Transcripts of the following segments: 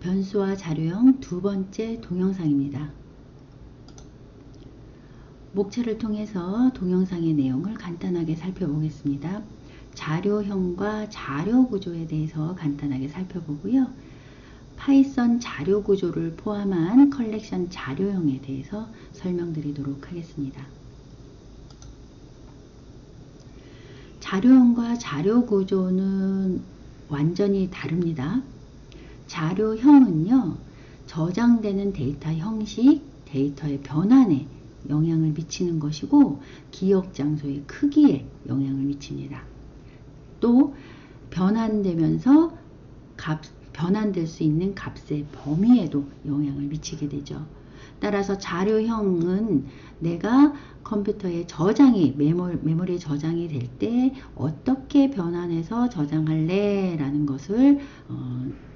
변수와 자료형 두 번째 동영상입니다. 목차를 통해서 동영상의 내용을 간단하게 살펴보겠습니다. 자료형과 자료 구조에 대해서 간단하게 살펴보고요. 파이썬 자료 구조를 포함한 컬렉션 자료형에 대해서 설명드리도록 하겠습니다. 자료형과 자료 구조는 완전히 다릅니다. 자료형은요, 저장되는 데이터 형식, 데이터의 변환에 영향을 미치는 것이고 기억 장소의 크기에 영향을 미칩니다. 또 변환되면서 변환될 수 있는 값의 범위에도 영향을 미치게 되죠. 따라서 자료형은 내가 컴퓨터에 메모리에 저장이 될 때 어떻게 변환해서 저장할래 라는 것을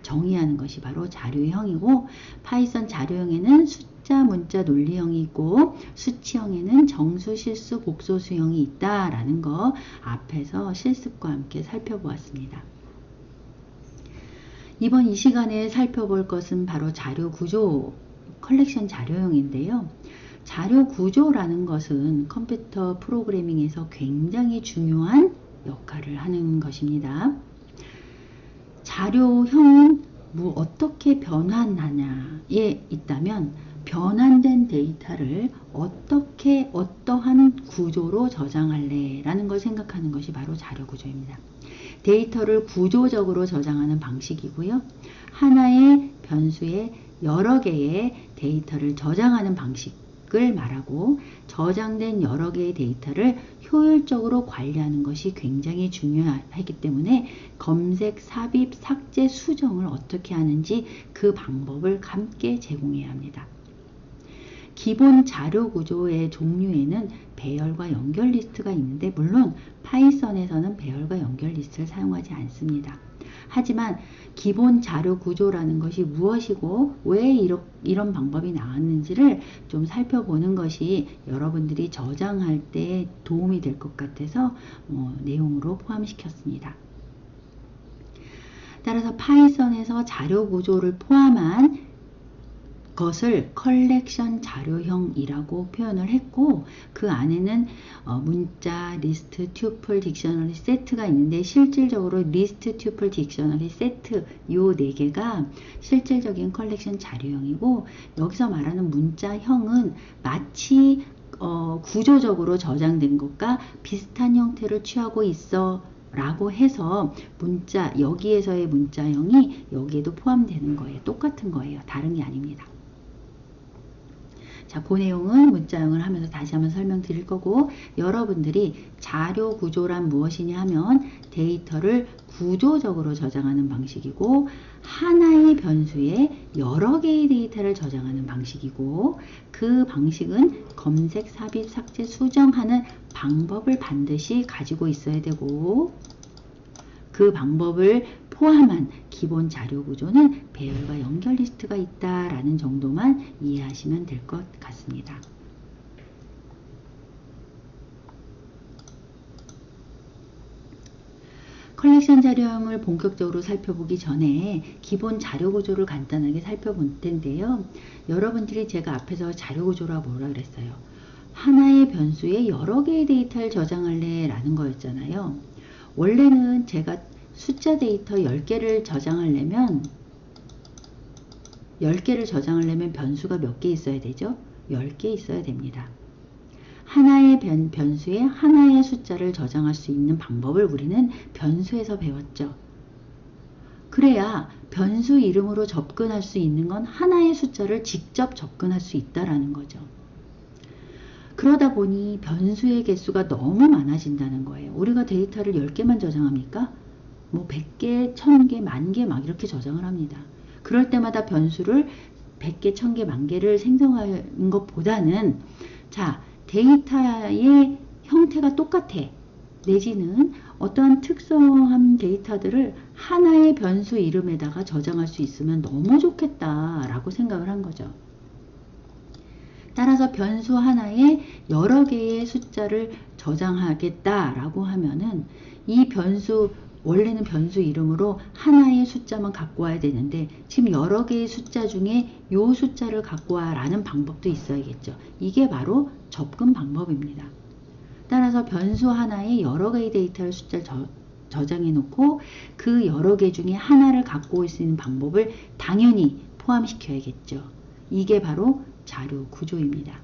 정의하는 것이 바로 자료형이고, 파이썬 자료형에는 숫자, 문자, 논리형이 있고 수치형에는 정수, 실수, 복소수형이 있다라는 거 앞에서 실습과 함께 살펴보았습니다. 이번 이 시간에 살펴볼 것은 바로 자료 구조, 컬렉션 자료형인데요. 자료 구조라는 것은 컴퓨터 프로그래밍에서 굉장히 중요한 역할을 하는 것입니다. 자료형은 어떻게 변환하냐에 있다면, 변환된 데이터를 어떠한 구조로 저장할래 라는 걸 생각하는 것이 바로 자료 구조입니다. 데이터를 구조적으로 저장하는 방식이고요. 하나의 변수에 여러 개의 데이터를 저장하는 방식을 말하고, 저장된 여러 개의 데이터를 효율적으로 관리하는 것이 굉장히 중요하기 때문에 검색, 삽입, 삭제, 수정을 어떻게 하는지 그 방법을 함께 제공해야 합니다. 기본 자료 구조의 종류에는 배열과 연결 리스트가 있는데, 물론 파이썬에서는 배열과 연결 리스트를 사용하지 않습니다. 하지만 기본 자료 구조라는 것이 무엇이고 왜 이런 방법이 나왔는지를 좀 살펴보는 것이 여러분들이 저장할 때 도움이 될 것 같아서 내용으로 포함시켰습니다. 따라서 파이썬에서 자료 구조를 포함한 것을 컬렉션 자료형이라고 표현을 했고, 그 안에는 문자, 리스트, 튜플, 딕셔너리, 세트가 있는데, 실질적으로 리스트, 튜플, 딕셔너리, 세트 요 4개가 실질적인 컬렉션 자료형이고, 여기서 말하는 문자형은 마치 구조적으로 저장된 것과 비슷한 형태를 취하고 있어 라고 해서 여기에서의 문자형이 여기에도 포함되는 거예요. 똑같은 거예요. 다른 게 아닙니다. 자, 그 내용은 문자형을 하면서 다시 한번 설명드릴 거고, 여러분들이 자료 구조란 무엇이냐 하면 데이터를 구조적으로 저장하는 방식이고, 하나의 변수에 여러 개의 데이터를 저장하는 방식이고, 그 방식은 검색, 삽입, 삭제, 수정하는 방법을 반드시 가지고 있어야 되고, 그 방법을 포함한 기본 자료 구조는 배열과 연결 리스트가 있다라는 정도만 이해하시면 될 것 같습니다. 컬렉션 자료형을 본격적으로 살펴보기 전에 기본 자료 구조를 간단하게 살펴볼 텐데요. 여러분들이 제가 앞에서 자료 구조라 뭐라 그랬어요? 하나의 변수에 여러 개의 데이터를 저장할래 라는 거였잖아요. 원래는 제가 숫자 데이터 10개를 저장하려면 변수가 몇 개 있어야 되죠? 10개 있어야 됩니다. 하나의 변수에 하나의 숫자를 저장할 수 있는 방법을 우리는 변수에서 배웠죠. 그래야 변수 이름으로 접근할 수 있는 건 하나의 숫자를 직접 접근할 수 있다라는 거죠. 그러다 보니 변수의 개수가 너무 많아진다는 거예요. 우리가 데이터를 10개만 저장합니까? 100개, 1000개, 10,000개 막 이렇게 저장을 합니다. 그럴 때마다 변수를 100개, 1000개, 10,000개를 생성하는 것보다는, 자, 데이터의 형태가 똑같아. 내지는 어떠한 특성한 데이터들을 하나의 변수 이름에다가 저장할 수 있으면 너무 좋겠다라고 생각을 한 거죠. 따라서 변수 하나에 여러 개의 숫자를 저장하겠다라고 하면은 이 변수 원래는 변수 이름으로 하나의 숫자만 갖고 와야 되는데 지금 여러 개의 숫자 중에 요 숫자를 갖고 와라는 방법도 있어야겠죠. 이게 바로 접근 방법입니다. 따라서 변수 하나에 여러 개의 데이터를 숫자를 저장해 놓고 그 여러 개 중에 하나를 갖고 올 수 있는 방법을 당연히 포함시켜야겠죠. 이게 바로 자료 구조입니다.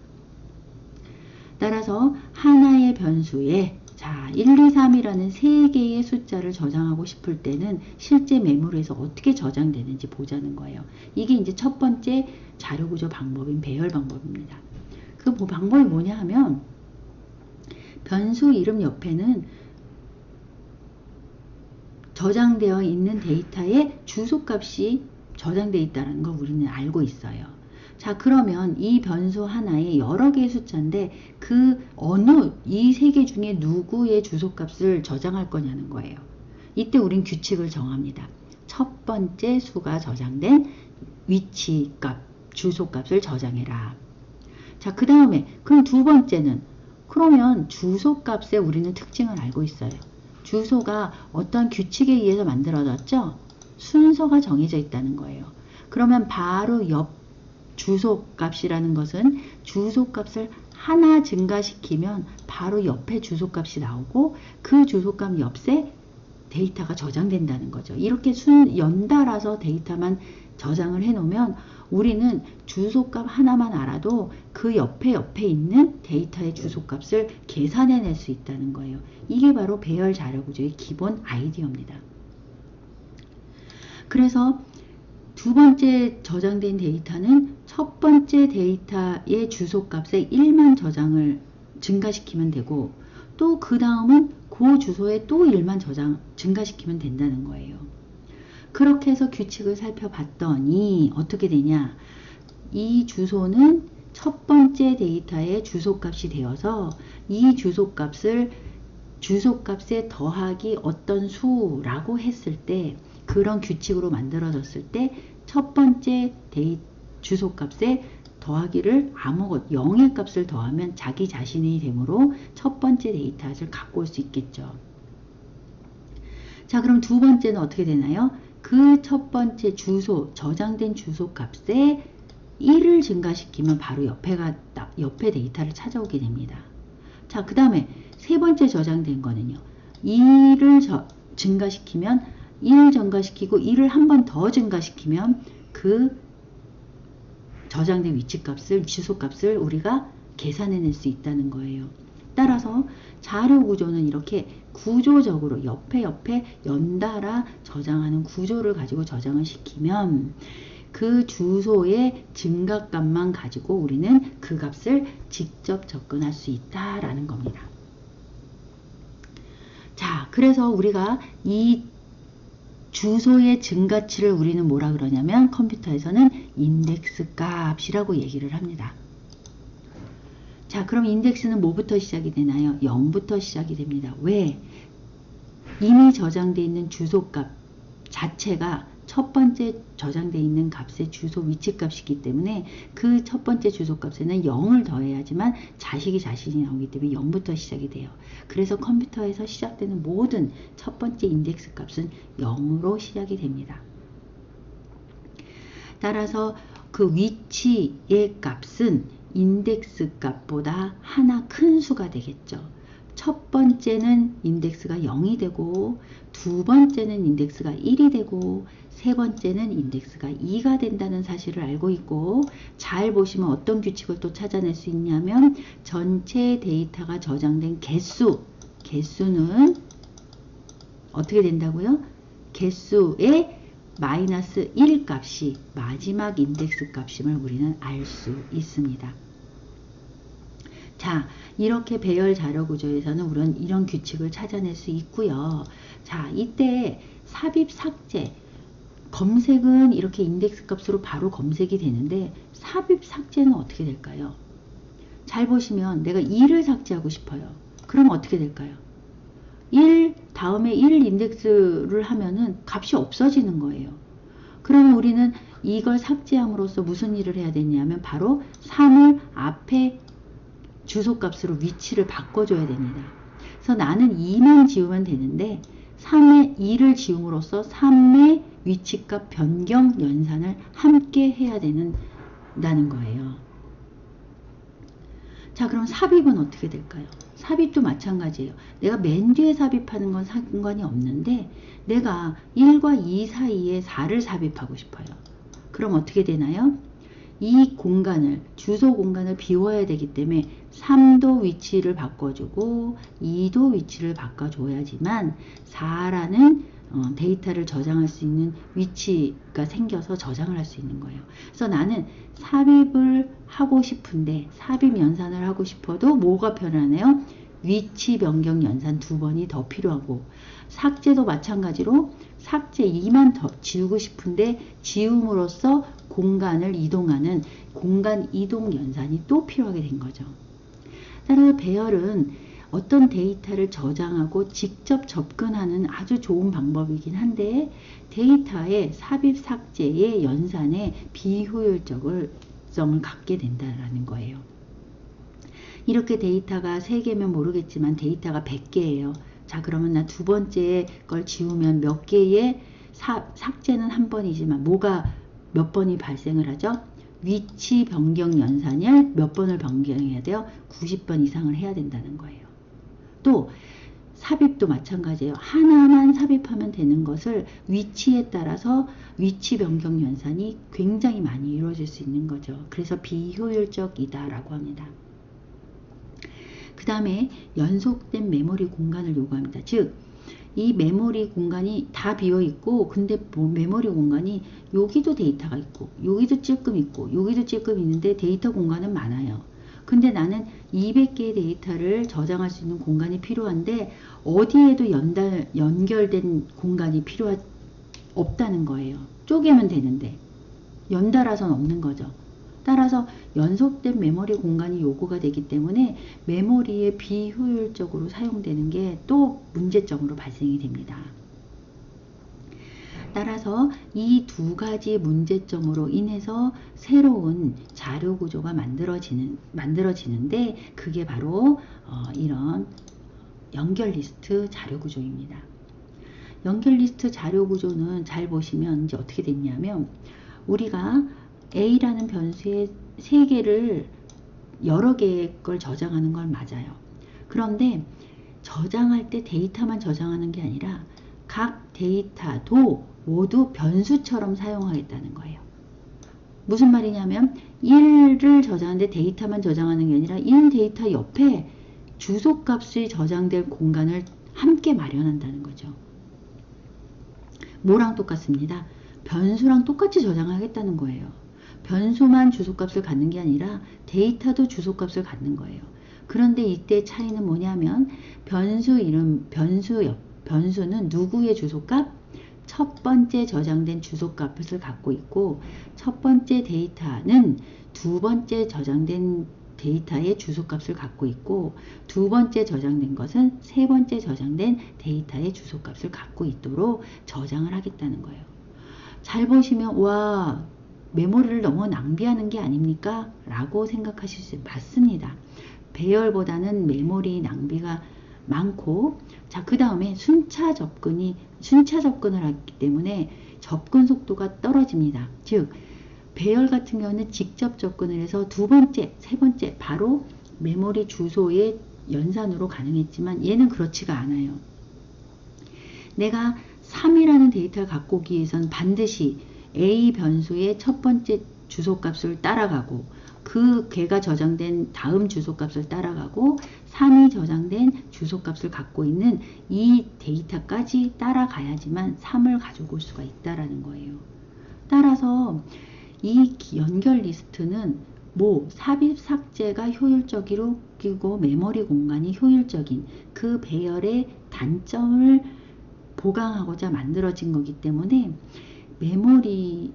따라서 하나의 변수에 1, 2, 3이라는 세 개의 숫자를 저장하고 싶을 때는 실제 메모리에서 어떻게 저장되는지 보자는 거예요. 이게 이제 첫 번째 자료 구조 방법인 배열 방법입니다. 그 방법이 뭐냐 하면 변수 이름 옆에는 저장되어 있는 데이터의 주소값이 저장되어 있다는 걸 우리는 알고 있어요. 자, 그러면 이 변수 하나에 여러 개의 숫자인데 그 어느 이 세 개 중에 누구의 주소값을 저장할 거냐는 거예요. 이때 우린 규칙을 정합니다. 첫 번째 수가 저장된 위치값, 주소값을 저장해라. 자, 그 다음에 그럼 두 번째는 그러면 주소값에 우리는 특징을 알고 있어요. 주소가 어떤 규칙에 의해서 만들어졌죠? 순서가 정해져 있다는 거예요. 그러면 바로 옆 주소값이라는 것은 주소값을 하나 증가시키면 바로 옆에 주소값이 나오고 그 주소값 옆에 데이터가 저장된다는 거죠. 이렇게 연달아서 데이터만 저장을 해 놓으면 우리는 주소값 하나만 알아도 그 옆에 있는 데이터의 주소값을 계산해낼 수 있다는 거예요. 이게 바로 배열 자료 구조의 기본 아이디어입니다. 그래서 두 번째 저장된 데이터는 첫 번째 데이터의 주소값에 1만 증가시키면 되고 또 그 다음은 그 주소에 또 1만 증가시키면 된다는 거예요. 그렇게 해서 규칙을 살펴봤더니 어떻게 되냐? 이 주소는 첫 번째 데이터의 주소값이 되어서 이 주소값에 더하기 어떤 수라고 했을 때 그런 규칙으로 만들어졌을 때 첫 번째 주소값에 더하기를 0의 값을 더하면 자기 자신이 되므로 첫 번째 데이터를 갖고 올 수 있겠죠. 자, 그럼 두 번째는 어떻게 되나요? 그 첫 번째 저장된 주소값에 1을 증가시키면 바로 옆에 데이터를 찾아오게 됩니다. 자, 그 다음에 세 번째 저장된 거는요. 2를 증가시키면 1을 증가시키고 1을 한 번 더 증가시키면 그 저장된 주소값을 우리가 계산해낼 수 있다는 거예요. 따라서 자료 구조는 이렇게 구조적으로 옆에 연달아 저장하는 구조를 가지고 저장을 시키면 그 주소의 증가값만 가지고 우리는 그 값을 직접 접근할 수 있다라는 겁니다. 자, 그래서 우리가 이 주소의 증가치를 우리는 뭐라 그러냐면 컴퓨터에서는 인덱스 값이라고 얘기를 합니다. 자, 그럼 인덱스는 뭐부터 시작이 되나요? 0부터 시작이 됩니다. 왜? 이미 저장되어 있는 주소값 자체가 첫 번째 저장되어 있는 값의 주소 위치값이기 때문에 그 첫 번째 주소값에는 0을 더해야지만 자신이 나오기 때문에 0부터 시작이 돼요. 그래서 컴퓨터에서 시작되는 모든 첫 번째 인덱스 값은 0으로 시작이 됩니다. 따라서 그 위치의 값은 인덱스 값보다 하나 큰 수가 되겠죠. 첫 번째는 인덱스가 0이 되고 두 번째는 인덱스가 1이 되고 세 번째는 인덱스가 2가 된다는 사실을 알고 있고 잘 보시면 어떤 규칙을 또 찾아낼 수 있냐면 전체 데이터가 저장된 개수는 어떻게 된다고요? 개수의 마이너스 1 값이 마지막 인덱스 값임을 우리는 알 수 있습니다. 자, 이렇게 배열 자료 구조에서는 우리는 이런 규칙을 찾아낼 수 있고요. 자, 이때 삽입 삭제 검색은 이렇게 인덱스 값으로 바로 검색이 되는데 삽입 삭제는 어떻게 될까요? 잘 보시면 내가 2를 삭제하고 싶어요. 그럼 어떻게 될까요? 1 다음에 1 인덱스를 하면은 값이 없어지는 거예요. 그러면 우리는 이걸 삭제함으로써 무슨 일을 해야 되냐면 바로 3을 앞에 주소값으로 위치를 바꿔줘야 됩니다. 그래서 나는 2만 지우면 되는데 3의 2를 지움으로써 3의 위치값 변경 연산을 함께 해야 된다는 거예요. 자, 그럼 삽입은 어떻게 될까요? 삽입도 마찬가지예요. 내가 맨 뒤에 삽입하는 건 상관이 없는데 내가 1과 2 사이에 4를 삽입하고 싶어요. 그럼 어떻게 되나요? 이 공간을, 주소 공간을 비워야 되기 때문에 3도 위치를 바꿔주고 2도 위치를 바꿔줘야지만 4라는 데이터를 저장할 수 있는 위치가 생겨서 저장을 할 수 있는 거예요. 그래서 나는 삽입을 하고 싶은데 삽입 연산을 하고 싶어도 뭐가 편하네요? 위치 변경 연산 2번이 더 필요하고, 삭제도 마찬가지로 삭제 2만 더 지우고 싶은데 지움으로써 공간을 이동하는 공간 이동 연산이 또 필요하게 된 거죠. 따라서 배열은 어떤 데이터를 저장하고 직접 접근하는 아주 좋은 방법이긴 한데 데이터의 삽입 삭제의 연산에 비효율성을 갖게 된다는 거예요. 이렇게 데이터가 3개면 모르겠지만 데이터가 100개예요. 자, 그러면 나 두 번째 걸 지우면 몇 개의 삭제는 한 번이지만 뭐가 몇 번이 발생을 하죠? 위치 변경 연산을 몇 번을 변경해야 돼요? 90번 이상을 해야 된다는 거예요. 또 삽입도 마찬가지예요. 하나만 삽입하면 되는 것을 위치에 따라서 위치 변경 연산이 굉장히 많이 이루어질 수 있는 거죠. 그래서 비효율적이다라고 합니다. 그 다음에 연속된 메모리 공간을 요구합니다. 즉, 이 메모리 공간이 다 비어있고 근데 메모리 공간이 여기도 데이터가 있고 여기도 찔끔 있고 여기도 찔끔 있는데 데이터 공간은 많아요. 근데 나는 200개의 데이터를 저장할 수 있는 공간이 필요한데 어디에도 연결된 공간이 없다는 거예요. 쪼개면 되는데 연달아서는 없는 거죠. 따라서 연속된 메모리 공간이 요구가 되기 때문에 메모리에 비효율적으로 사용되는 게 또 문제점으로 발생이 됩니다. 따라서 이 두 가지 문제점으로 인해서 새로운 자료 구조가 만들어지는데 그게 바로 이런 연결 리스트 자료 구조입니다. 연결 리스트 자료 구조는 잘 보시면 이제 어떻게 됐냐면 우리가 A라는 변수에 3개를 여러 개의 걸 저장하는 건 맞아요. 그런데 저장할 때 데이터만 저장하는 게 아니라 각 데이터도 모두 변수처럼 사용하겠다는 거예요. 무슨 말이냐면 1을 저장하는데 데이터만 저장하는 게 아니라 1 데이터 옆에 주소값이 저장될 공간을 함께 마련한다는 거죠. 뭐랑 똑같습니다. 변수랑 똑같이 저장하겠다는 거예요. 변수만 주소값을 갖는 게 아니라 데이터도 주소값을 갖는 거예요. 그런데 이때 차이는 뭐냐면 변수는 누구의 주소값? 첫 번째 저장된 주소값을 갖고 있고 첫 번째 데이터는 두 번째 저장된 데이터의 주소값을 갖고 있고 두 번째 저장된 것은 세 번째 저장된 데이터의 주소값을 갖고 있도록 저장을 하겠다는 거예요. 잘 보시면 와, 메모리를 너무 낭비하는 게 아닙니까? 라고 생각하실 수 맞습니다. 배열보다는 메모리 낭비가 많고, 자, 그 다음에 순차 접근을 하기 때문에 접근 속도가 떨어집니다. 즉, 배열 같은 경우는 직접 접근을 해서 두 번째, 세 번째 바로 메모리 주소의 연산으로 가능했지만 얘는 그렇지가 않아요. 내가 3이라는 데이터를 갖고 오기 위해서는 반드시 A 변수의 첫 번째 주소값을 따라가고 걔가 저장된 다음 주소값을 따라가고 3이 저장된 주소값을 갖고 있는 이 데이터까지 따라가야지만 3을 가지고 올 수가 있다라는 거예요. 따라서 이 연결 리스트는 삽입 삭제가 효율적이고 메모리 공간이 효율적인 그 배열의 단점을 보강하고자 만들어진 거기 때문에 메모리의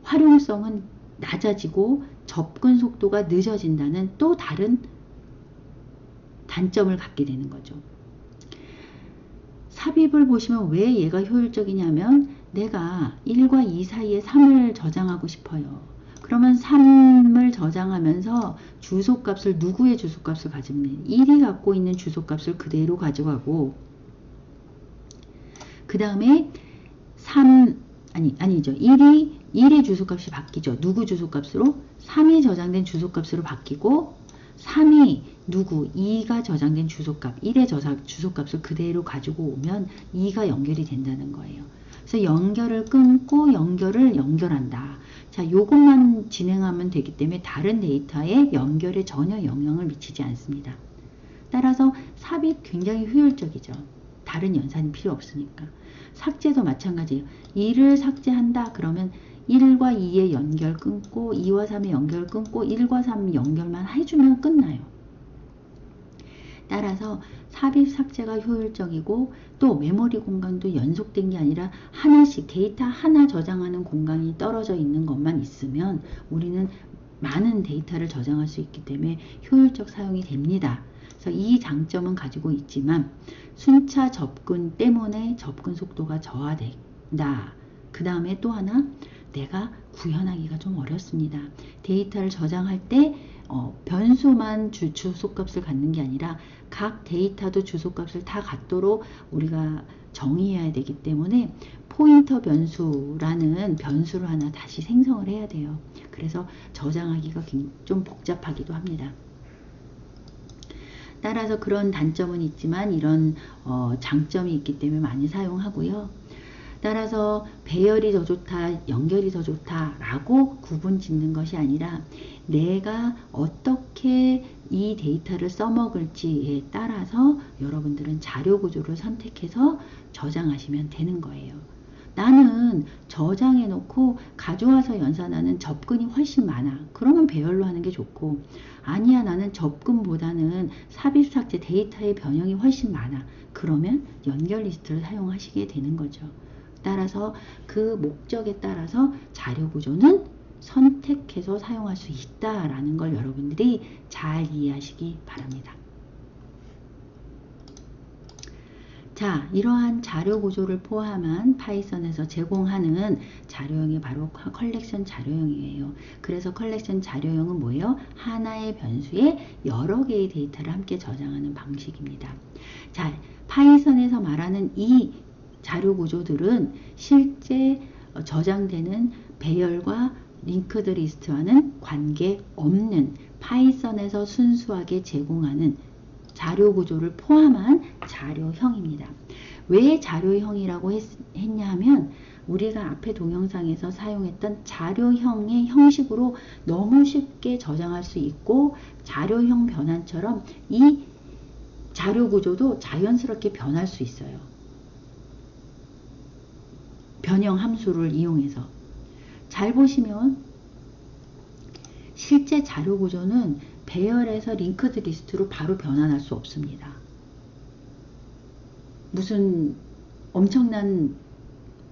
활용성은 낮아지고 접근 속도가 늦어진다는 또 다른 단점을 갖게 되는 거죠. 삽입을 보시면 왜 얘가 효율적이냐면 내가 1과 2 사이에 3을 저장하고 싶어요. 그러면 3을 저장하면서 주소값을 누구의 주소값을 가지면 1이 갖고 있는 주소값을 그대로 가져가고 그 다음에 3, 아니죠. 1의 주소값이 바뀌죠. 누구 주소값으로? 3이 저장된 주소값으로 바뀌고 3이 누구? 2가 저장된 주소값, 1의 주소값을 그대로 가지고 오면 2가 연결이 된다는 거예요. 그래서 연결을 끊고 연결을 연결한다. 자, 요것만 진행하면 되기 때문에 다른 데이터의 연결에 전혀 영향을 미치지 않습니다. 따라서 삽입 굉장히 효율적이죠. 다른 연산이 필요 없으니까. 삭제도 마찬가지예요. 2를 삭제한다 그러면 1과 2의 연결 끊고 2와 3의 연결 끊고 1과 3 연결만 해주면 끝나요. 따라서 삽입 삭제가 효율적이고 또 메모리 공간도 연속된 게 아니라 하나씩 데이터 하나 저장하는 공간이 떨어져 있는 것만 있으면 우리는 많은 데이터를 저장할 수 있기 때문에 효율적 사용이 됩니다. 그래서 이 장점은 가지고 있지만 순차 접근 때문에 접근 속도가 저하된다. 그 다음에 또 하나 내가 구현하기가 좀 어렵습니다. 데이터를 저장할 때 변수만 주소값을 갖는 게 아니라 각 데이터도 주소값을 다 갖도록 우리가 정의해야 되기 때문에 포인터 변수라는 변수를 하나 다시 생성을 해야 돼요. 그래서 저장하기가 좀 복잡하기도 합니다. 따라서 그런 단점은 있지만 이런 장점이 있기 때문에 많이 사용하고요. 따라서 배열이 더 좋다, 연결이 더 좋다 라고 구분 짓는 것이 아니라 내가 어떻게 이 데이터를 써먹을지에 따라서 여러분들은 자료 구조를 선택해서 저장하시면 되는 거예요. 나는 저장해 놓고 가져와서 연산하는 접근이 훨씬 많아. 그러면 배열로 하는 게 좋고, 아니야 나는 접근보다는 삽입 삭제 데이터의 변형이 훨씬 많아. 그러면 연결 리스트를 사용하시게 되는 거죠. 따라서 그 목적에 따라서 자료 구조는 선택해서 사용할 수 있다라는 걸 여러분들이 잘 이해하시기 바랍니다. 자, 이러한 자료 구조를 포함한 파이썬에서 제공하는 자료형이 바로 컬렉션 자료형이에요. 그래서 컬렉션 자료형은 뭐예요? 하나의 변수에 여러 개의 데이터를 함께 저장하는 방식입니다. 자, 파이썬에서 말하는 이 자료 구조들은 실제 저장되는 배열과 링크드 리스트와는 관계없는 파이썬에서 순수하게 제공하는 자료 구조를 포함한 자료형입니다. 왜 자료형이라고 했냐 하면 우리가 앞에 동영상에서 사용했던 자료형의 형식으로 너무 쉽게 저장할 수 있고 자료형 변환처럼 이 자료 구조도 자연스럽게 변할 수 있어요. 변형 함수를 이용해서. 잘 보시면 실제 자료 구조는 배열에서 링크드 리스트로 바로 변환할 수 없습니다. 무슨 엄청난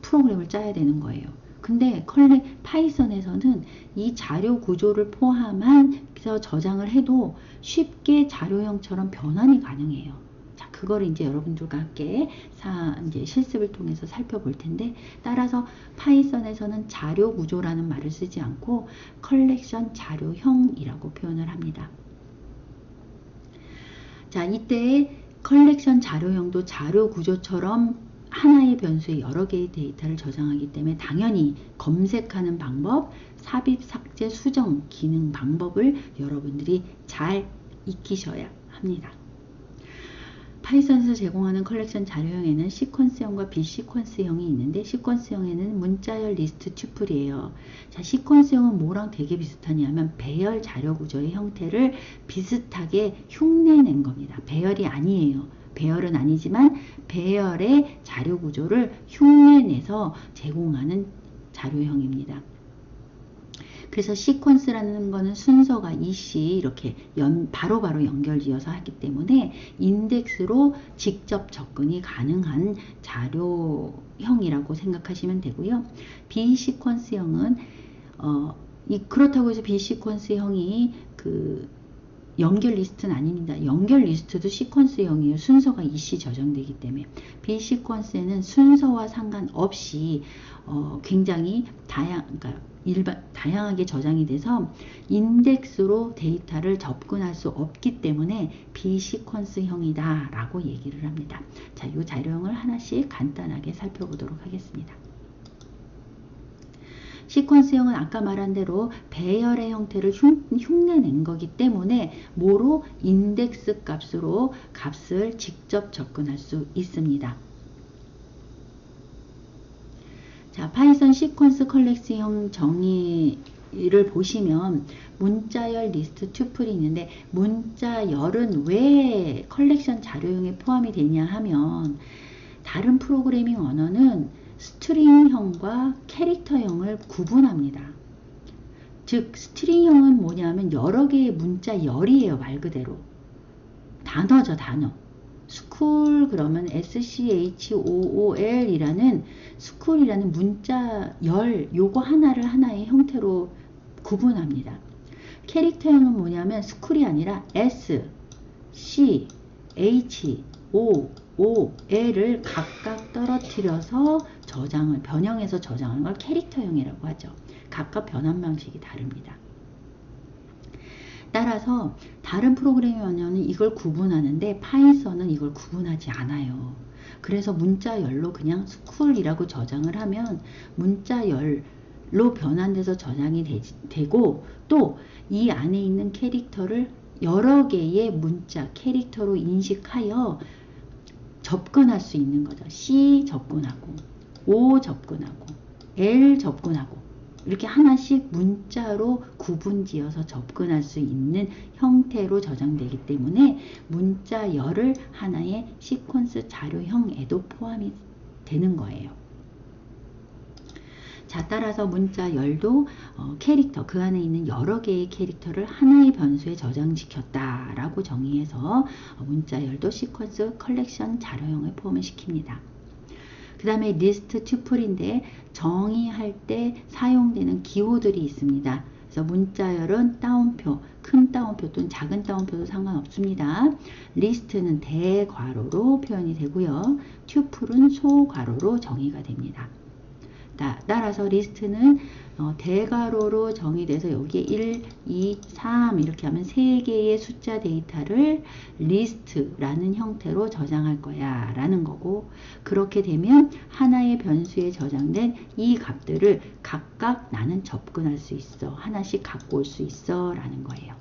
프로그램을 짜야 되는 거예요. 근데 파이썬에서는 이 자료 구조를 포함한 저장을 해도 쉽게 자료형처럼 변환이 가능해요. 자, 그거를 이제 여러분들과 함께 이제 실습을 통해서 살펴볼 텐데, 따라서 파이썬에서는 자료 구조라는 말을 쓰지 않고 컬렉션 자료형이라고 표현을 합니다. 자, 이때 컬렉션 자료형도 자료 구조처럼 하나의 변수에 여러 개의 데이터를 저장하기 때문에 당연히 검색하는 방법, 삽입, 삭제, 수정 기능 방법을 여러분들이 잘 익히셔야 합니다. 파이썬에서 제공하는 컬렉션 자료형에는 시퀀스형과 비시퀀스형이 있는데, 시퀀스형에는 문자열 리스트 튜플이에요. 자, 시퀀스형은 뭐랑 되게 비슷하냐면 배열 자료 구조의 형태를 비슷하게 흉내낸 겁니다. 배열이 아니에요. 배열은 아니지만 배열의 자료 구조를 흉내내서 제공하는 자료형입니다. 그래서 시퀀스라는 거는 순서가 EC 이렇게 바로바로 연결지어서 하기 때문에 인덱스로 직접 접근이 가능한 자료형이라고 생각하시면 되고요. 비시퀀스형은 그렇다고 해서 비시퀀스형이 연결 리스트는 아닙니다. 연결 리스트도 시퀀스형이에요. 순서가 이씨 저장되기 때문에. 비시퀀스에는 순서와 상관없이 굉장히 다양하게 저장이 돼서 인덱스로 데이터를 접근할 수 없기 때문에 비시퀀스형이다 라고 얘기를 합니다. 자, 이 자료형을 하나씩 간단하게 살펴보도록 하겠습니다. 시퀀스형은 아까 말한 대로 배열의 형태를 흉내낸 거기 때문에 뭐로? 인덱스 값으로 값을 직접 접근할 수 있습니다. 자, 파이썬 시퀀스 컬렉스형 정의를 보시면 문자열 리스트 튜플이 있는데 문자열은 왜 컬렉션 자료형에 포함이 되냐 하면 다른 프로그래밍 언어는 스트링형과 캐릭터형을 구분합니다. 즉 스트링형은 뭐냐면 여러 개의 문자열이에요. 말 그대로 단어죠. 단어. school 그러면 school 이라는 school이라는 문자열 요거 하나를 하나의 형태로 구분합니다. 캐릭터형은 뭐냐면 school이 아니라 s, c, h, o, l을 각각 떨어뜨려서 변형해서 저장하는 걸 캐릭터형이라고 하죠. 각각 변환 방식이 다릅니다. 따라서 다른 프로그래밍 언어는 이걸 구분하는데 파이썬은 이걸 구분하지 않아요. 그래서 문자열로 그냥 스쿨이라고 저장을 하면 문자열로 변환돼서 저장이 되고 또 이 안에 있는 캐릭터를 여러 개의 문자 캐릭터로 인식하여 접근할 수 있는 거죠. C 접근하고 O 접근하고 L 접근하고 이렇게 하나씩 문자로 구분지어서 접근할 수 있는 형태로 저장되기 때문에 문자열을 하나의 시퀀스 자료형에도 포함이 되는 거예요. 자, 따라서 문자열도 캐릭터, 그 안에 있는 여러 개의 캐릭터를 하나의 변수에 저장시켰다 라고 정의해서 문자열도 시퀀스 컬렉션 자료형에 포함을 시킵니다. 그 다음에 리스트 튜플인데 정의할 때 사용되는 기호들이 있습니다. 그래서 문자열은 따옴표, 큰 따옴표 또는 작은 따옴표도 상관없습니다. 리스트는 대괄호로 표현이 되고요. 튜플은 소괄호로 정의가 됩니다. 따라서 리스트는 대괄호로 정의돼서 여기에 1, 2, 3 이렇게 하면 3개의 숫자 데이터를 리스트라는 형태로 저장할 거야 라는 거고, 그렇게 되면 하나의 변수에 저장된 이 값들을 각각 나는 접근할 수 있어, 하나씩 갖고 올 수 있어 라는 거예요.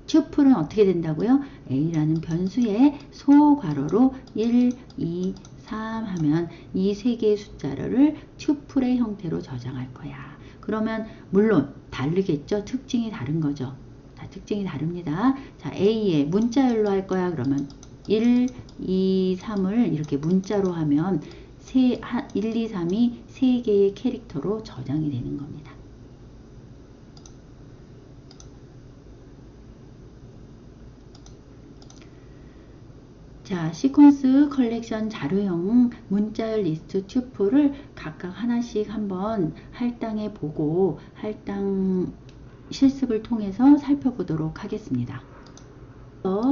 튜플은 어떻게 된다고요? A라는 변수에 소괄호로 1, 2, 3 하면 이 세 개의 숫자를 튜플의 형태로 저장할 거야. 그러면 물론 다르겠죠? 특징이 다른 거죠. 자, 특징이 다릅니다. 자, A에 문자열로 할 거야. 그러면 1, 2, 3을 이렇게 문자로 하면 1, 2, 3이 세 개의 캐릭터로 저장이 되는 겁니다. 자, 시퀀스 컬렉션 자료형 문자열 리스트 튜플을 각각 하나씩 한번 할당해 보고 할당 실습을 통해서 살펴보도록 하겠습니다.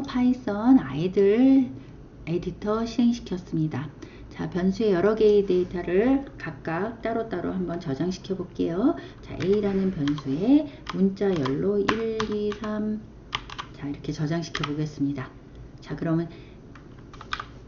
파이썬 아이들 에디터 실행시켰습니다. 자, 변수의 여러 개의 데이터를 각각 따로따로 한번 저장시켜 볼게요. 자, A라는 변수에 문자열로 1, 2, 3 자, 이렇게 저장시켜 보겠습니다. 자, 그러면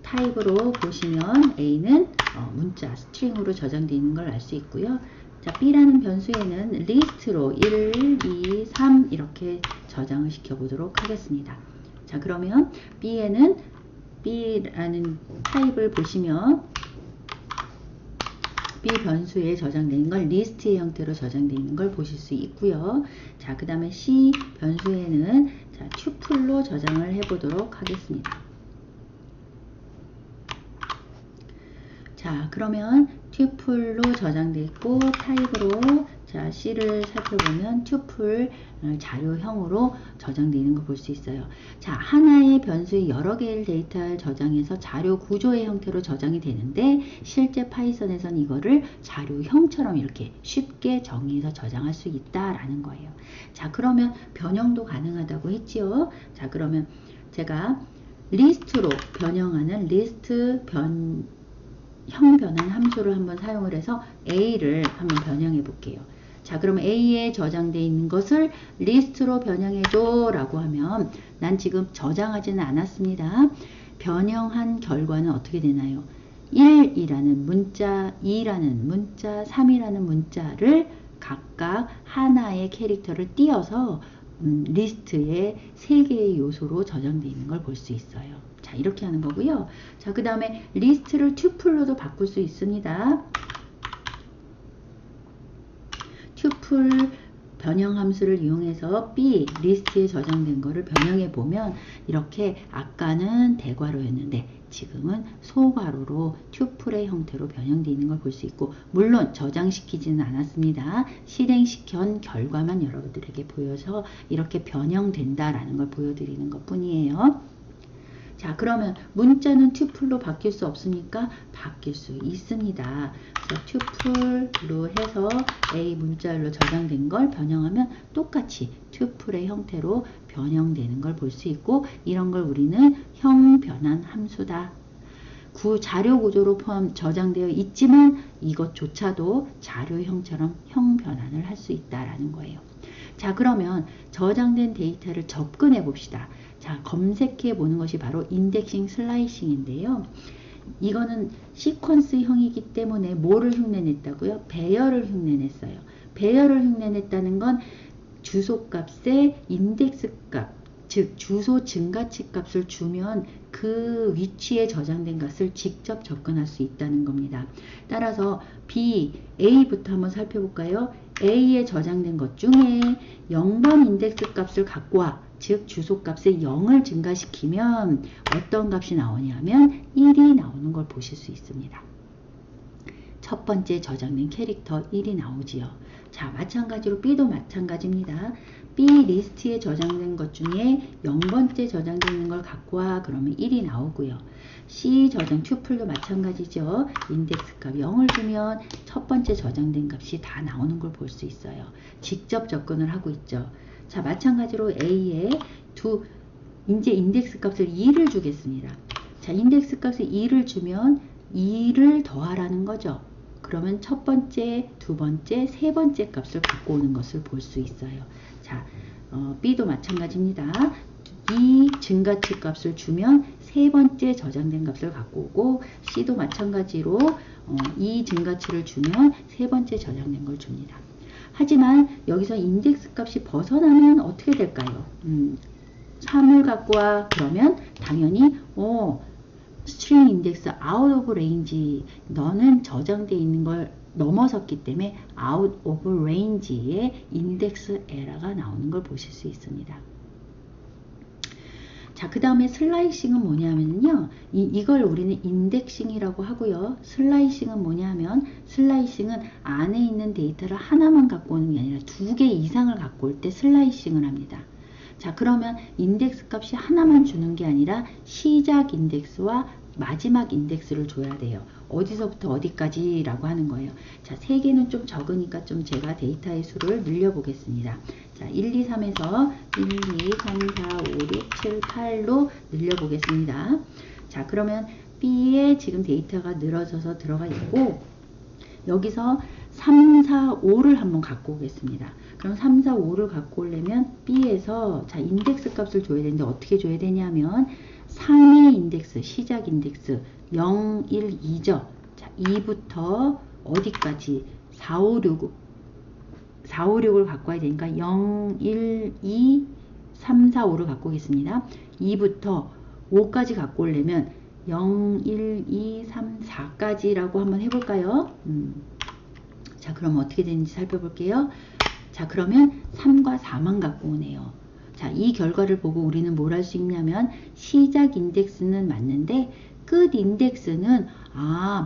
타입으로 보시면 A는 문자, 스트링으로 저장되어 있는 걸 알 수 있고요. 자, B라는 변수에는 리스트로 1, 2, 3 이렇게 저장을 시켜 보도록 하겠습니다. 자, 그러면 B에는 B라는 타입을 보시면 B 변수에 저장되어 있는 걸 리스트의 형태로 저장되어 있는 걸 보실 수 있고요. 자, 그 다음에 C 변수에는 자, 튜플로 저장을 해 보도록 하겠습니다. 자, 그러면 튜플로 저장되어 있고 타입으로 자, C를 살펴보면 튜플 자료형으로 저장되어 있는 거 볼 수 있어요. 자, 하나의 변수의 여러 개의 데이터를 저장해서 자료 구조의 형태로 저장이 되는데 실제 파이썬에서는 이거를 자료형처럼 이렇게 쉽게 정의해서 저장할 수 있다라는 거예요. 자, 그러면 변형도 가능하다고 했지요. 자, 그러면 제가 리스트로 변형하는 리스트 형 변환 함수를 한번 사용을 해서 A를 한번 변형해 볼게요. 자, 그럼 A에 저장되어 있는 것을 리스트로 변형해줘 라고 하면 난 지금 저장하지는 않았습니다. 변형한 결과는 어떻게 되나요? 1이라는 문자, 2라는 문자, 3이라는 문자를 각각 하나의 캐릭터를 띄어서 리스트에 3개의 요소로 저장되어 있는 걸 볼 수 있어요. 자, 이렇게 하는 거고요. 자, 그 다음에 리스트를 튜플로도 바꿀 수 있습니다. 튜플 변형 함수를 이용해서 B 리스트에 저장된 거를 변형해 보면 이렇게 아까는 대괄호였는데 지금은 소괄호로 튜플의 형태로 변형되어 있는 걸 볼 수 있고, 물론 저장시키지는 않았습니다. 실행시킨 결과만 여러분들에게 보여서 이렇게 변형된다라는 걸 보여드리는 것 뿐이에요. 자, 그러면 문자는 튜플로 바뀔 수 없습니까? 바뀔 수 있습니다. 그래서 튜플로 해서 A 문자열로 저장된 걸 변형하면 똑같이 튜플의 형태로 변형되는 걸 볼 수 있고, 이런 걸 우리는 형 변환 함수다. 자료 구조로 저장되어 있지만 이것조차도 자료형처럼 형 변환을 할 수 있다라는 거예요. 자, 그러면 저장된 데이터를 접근해 봅시다. 자, 검색해 보는 것이 바로 인덱싱 슬라이싱인데요. 이거는 시퀀스형이기 때문에 뭐를 흉내냈다고요? 배열을 흉내냈어요. 배열을 흉내냈다는 건 주소값에 인덱스 값, 즉 주소 증가치 값을 주면 그 위치에 저장된 값을 직접 접근할 수 있다는 겁니다. 따라서 B, A부터 한번 살펴볼까요? A에 저장된 것 중에 0번 인덱스 값을 갖고 와, 즉 주소값에 0을 증가시키면 어떤 값이 나오냐면 1이 나오는 걸 보실 수 있습니다. 첫 번째 저장된 캐릭터 1이 나오지요. 자, 마찬가지로 B도 마찬가지입니다. B 리스트에 저장된 것 중에 0번째 저장되어 있는 걸 갖고 와, 그러면 1이 나오고요. C 저장 튜플도 마찬가지죠. 인덱스 값 0을 주면 첫 번째 저장된 값이 다 나오는 걸 볼 수 있어요. 직접 접근을 하고 있죠. 자, 마찬가지로 A에 이제 인덱스 값을 2를 주겠습니다. 자, 인덱스 값을 2를 주면 2를 더하라는 거죠. 그러면 첫 번째, 두 번째, 세 번째 값을 갖고 오는 것을 볼 수 있어요. 자, B도 마찬가지입니다. 이 증가치 값을 주면 세 번째 저장된 값을 갖고 오고, C도 마찬가지로 이 증가치를 주면 세 번째 저장된 걸 줍니다. 하지만 여기서 인덱스 값이 벗어나면 어떻게 될까요? 3을 갖고 와, 그러면 당연히 string index out of range, 너는 저장되어 있는 걸 넘어섰기 때문에 out of range의 index error가 나오는 걸 보실 수 있습니다. 자, 그 다음에 슬라이싱은 뭐냐면요, 이걸 우리는 인덱싱이라고 하고요. 슬라이싱은 뭐냐면, 슬라이싱은 안에 있는 데이터를 하나만 갖고 오는 게 아니라 2개 이상을 갖고 올 때 슬라이싱을 합니다. 자, 그러면 인덱스 값이 하나만 주는 게 아니라 시작 인덱스와 마지막 인덱스를 줘야 돼요. 어디서부터 어디까지 라고 하는 거예요. 자, 3개는 좀 적으니까 좀 제가 데이터의 수를 늘려 보겠습니다. 자, 1, 2, 3에서 1, 2, 3, 4, 5, 6, 7, 8로 늘려 보겠습니다. 자, 그러면 B에 지금 데이터가 늘어져서 들어가 있고, 여기서 3, 4, 5를 한번 갖고 오겠습니다. 그럼 3, 4, 5를 갖고 오려면 B에서 자, 인덱스 값을 줘야 되는데 어떻게 줘야 되냐면 3의 인덱스, 시작 인덱스 0, 1, 2죠. 자, 2부터 어디까지? 4, 5, 6을 갖고 와야 되니까 0, 1, 2, 3, 4, 5를 갖고 오겠습니다. 2부터 5까지 갖고 오려면 0, 1, 2, 3, 4까지라고 한번 해볼까요? 자, 그럼 어떻게 되는지 살펴볼게요. 자, 그러면 3과 4만 갖고 오네요. 자, 이 결과를 보고 우리는 뭘 할 수 있냐면 시작 인덱스는 맞는데 끝 인덱스는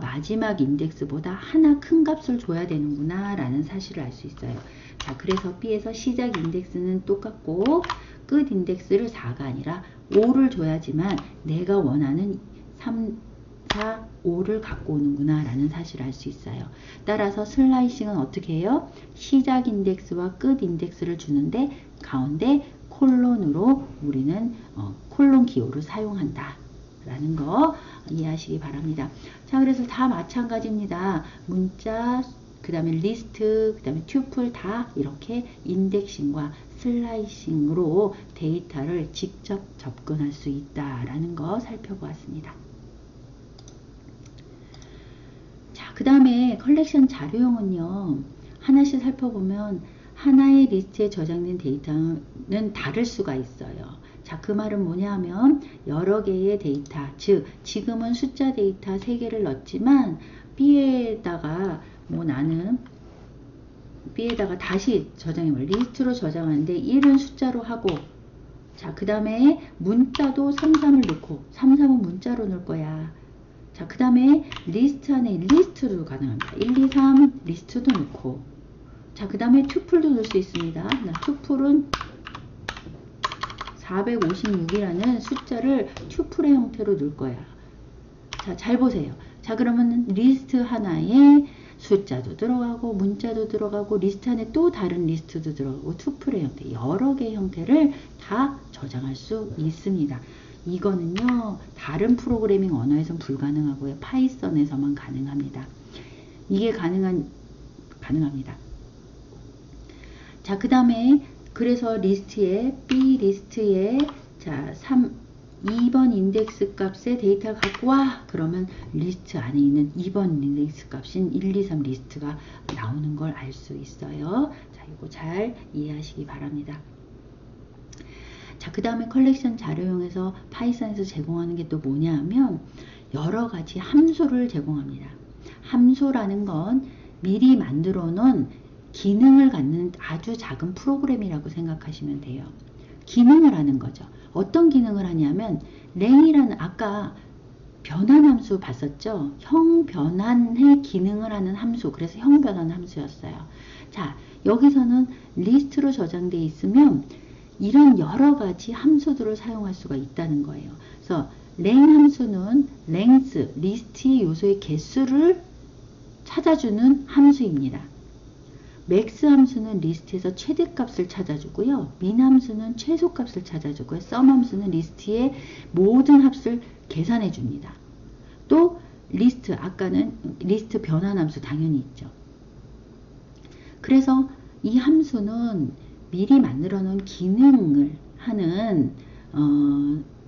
마지막 인덱스보다 하나 큰 값을 줘야 되는구나 라는 사실을 알 수 있어요. 자, 그래서 B에서 시작 인덱스는 똑같고 끝 인덱스를 4가 아니라 5를 줘야지만 내가 원하는 3, 4, 5를 갖고 오는구나 라는 사실을 알 수 있어요. 따라서 슬라이싱은 어떻게 해요? 시작 인덱스와 끝 인덱스를 주는데 가운데 콜론으로 우리는 콜론 기호를 사용한다 라는 거 이해하시기 바랍니다. 자, 그래서 다 마찬가지입니다. 문자, 그 다음에 리스트, 그 다음에 튜플 다 이렇게 인덱싱과 슬라이싱으로 데이터를 직접 접근할 수 있다라는 거 살펴보았습니다. 자, 그 다음에 컬렉션 자료형은요. 하나씩 살펴보면 하나의 리스트에 저장된 데이터는 다를 수가 있어요. 자, 그 말은 뭐냐 하면 여러 개의 데이터, 즉 지금은 숫자 데이터 3개를 넣었지만 B에다가 나는 B에다가 다시 저장해볼 리스트로 저장하는데 1은 숫자로 하고, 자, 그 다음에 문자도 33을 넣고 33은 문자로 넣을 거야. 자, 그 다음에 리스트 안에 리스트도 가능합니다. 1, 2, 3 리스트도 넣고, 자, 그 다음에 튜플도 넣을 수 있습니다. 튜플은 456이라는 숫자를 튜플의 형태로 넣을 거야. 자, 잘 보세요. 자, 그러면 리스트 하나에 숫자도 들어가고 문자도 들어가고 리스트 안에 또 다른 리스트도 들어가고 튜플의 형태, 여러 개의 형태를 다 저장할 수 있습니다. 이거는요, 다른 프로그래밍 언어에선 불가능하고요. 파이썬에서만 가능합니다. 이게 가능합니다. 자, 그 다음에 그래서 리스트에 B 리스트에 자 2번 인덱스 값의 데이터를 갖고 와 그러면 리스트 안에 있는 2번 인덱스 값인 1, 2, 3 리스트가 나오는 걸 알 수 있어요. 자, 이거 잘 이해하시기 바랍니다. 자, 그 다음에 컬렉션 자료용에서 파이썬에서 제공하는 게 또 뭐냐 하면 여러 가지 함수를 제공합니다. 함수라는 건 미리 만들어 놓은 기능을 갖는 아주 작은 프로그램이라고 생각하시면 돼요. 기능을 하는 거죠. 어떤 기능을 하냐면 랭이라는 아까 변환함수 봤었죠? 형 변환의 기능을 하는 함수. 그래서 형 변환 함수였어요. 자, 여기서는 리스트로 저장되어 있으면 이런 여러 가지 함수들을 사용할 수가 있다는 거예요. 그래서 랭 함수는 length, 리스트의 요소의 개수를 찾아주는 함수입니다. 맥스 함수는 리스트에서 최대값을 찾아주고요. 민 함수는 최소값을 찾아주고요. sum 함수는 리스트의 모든 합을 계산해 줍니다. 또 리스트, 아까는 리스트 변환 함수 당연히 있죠. 그래서 이 함수는 미리 만들어 놓은 기능을 하는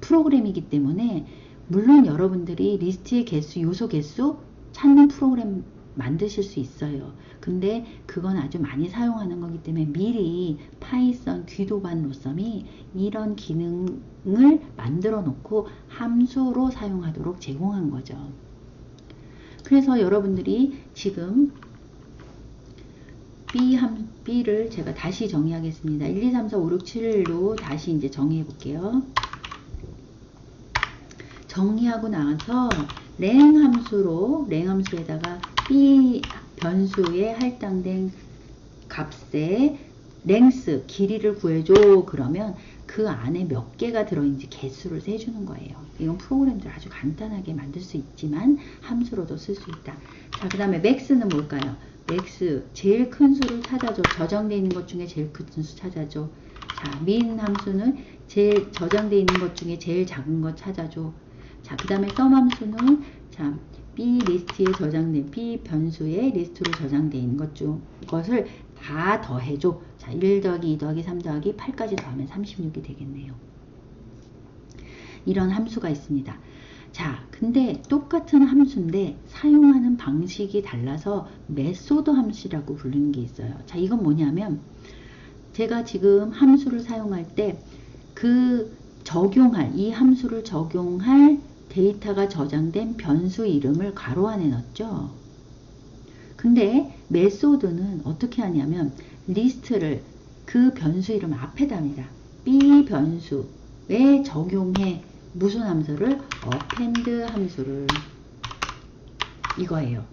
프로그램이기 때문에 물론 여러분들이 리스트의 개수, 요소 개수 찾는 프로그램 만드실 수 있어요. 근데 그건 아주 많이 사용하는 거기 때문에 미리 파이썬 귀도반 로썸이 이런 기능을 만들어 놓고 함수로 사용하도록 제공한 거죠. 그래서 여러분들이 지금 B를 제가 다시 정의하겠습니다. 1, 2, 3, 4, 5, 6, 7로 다시 이제 정의해 볼게요. 정리하고 나서 랭 함수에다가 B 변수에 할당된 값의 랭스, 길이를 구해줘. 그러면 그 안에 몇 개가 들어있는지 개수를 세주는 거예요. 이건 프로그램들 아주 간단하게 만들 수 있지만 함수로도 쓸 수 있다. 자, 그 다음에 맥스는 뭘까요? 맥스, 제일 큰 수를 찾아줘. 저장되어 있는 것 중에 제일 큰 수 찾아줘. 자, 민 함수는 제일 저장되어 있는 것 중에 제일 작은 것 찾아줘. 자, 그 다음에 sum 함수는 자, B 리스트에 저장된 B 변수의 리스트로 저장되어 있는 것을 다 더해줘. 자, 1 더하기 2 더하기 3 더하기 8까지 더하면 36이 되겠네요. 이런 함수가 있습니다. 자, 근데 똑같은 함수인데 사용하는 방식이 달라서 메소드 함수라고 부르는 게 있어요. 자, 이건 뭐냐면 제가 지금 함수를 사용할 때 이 함수를 적용할 데이터가 저장된 변수 이름을 괄호 안에 넣었죠. 근데 메소드는 어떻게 하냐면 리스트를 그 변수 이름 앞에 답니다. B 변수에 적용해 무슨 함수를? append 함수를. 이거예요.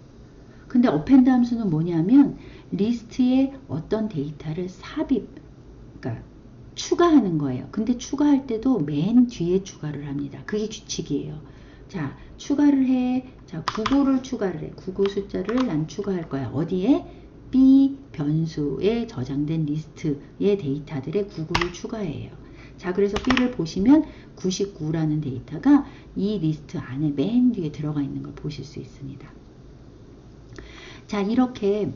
근데 append 함수는 뭐냐면 리스트에 어떤 데이터를 그러니까 추가하는 거예요. 근데 추가할 때도 맨 뒤에 추가를 합니다. 그게 규칙이에요. 자, 추가를 해. 자, 99를 추가를 해. 99 숫자를 난 추가할 거야. 어디에? B 변수에 저장된 리스트의 데이터들의 99를 추가해요. 자, 그래서 B를 보시면 99라는 데이터가 이 리스트 안에 맨 뒤에 들어가 있는 걸 보실 수 있습니다. 자, 이렇게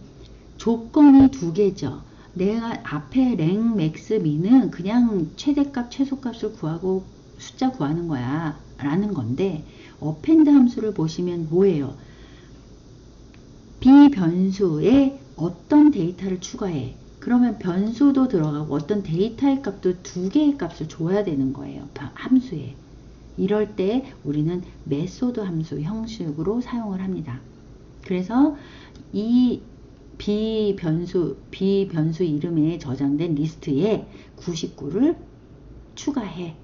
조건이 두 개죠. 내가 앞에 랭, 맥스, 미는 그냥 최대값, 최소값을 구하고 숫자 구하는 거야 라는 건데 append 함수를 보시면 뭐예요? B 변수에 어떤 데이터를 추가해. 그러면 변수도 들어가고 어떤 데이터의 값도 두 개의 값을 줘야 되는 거예요. 함수에. 이럴 때 우리는 메소드 함수 형식으로 사용을 합니다. 그래서 이 B 변수 이름에 저장된 리스트에 99를 추가해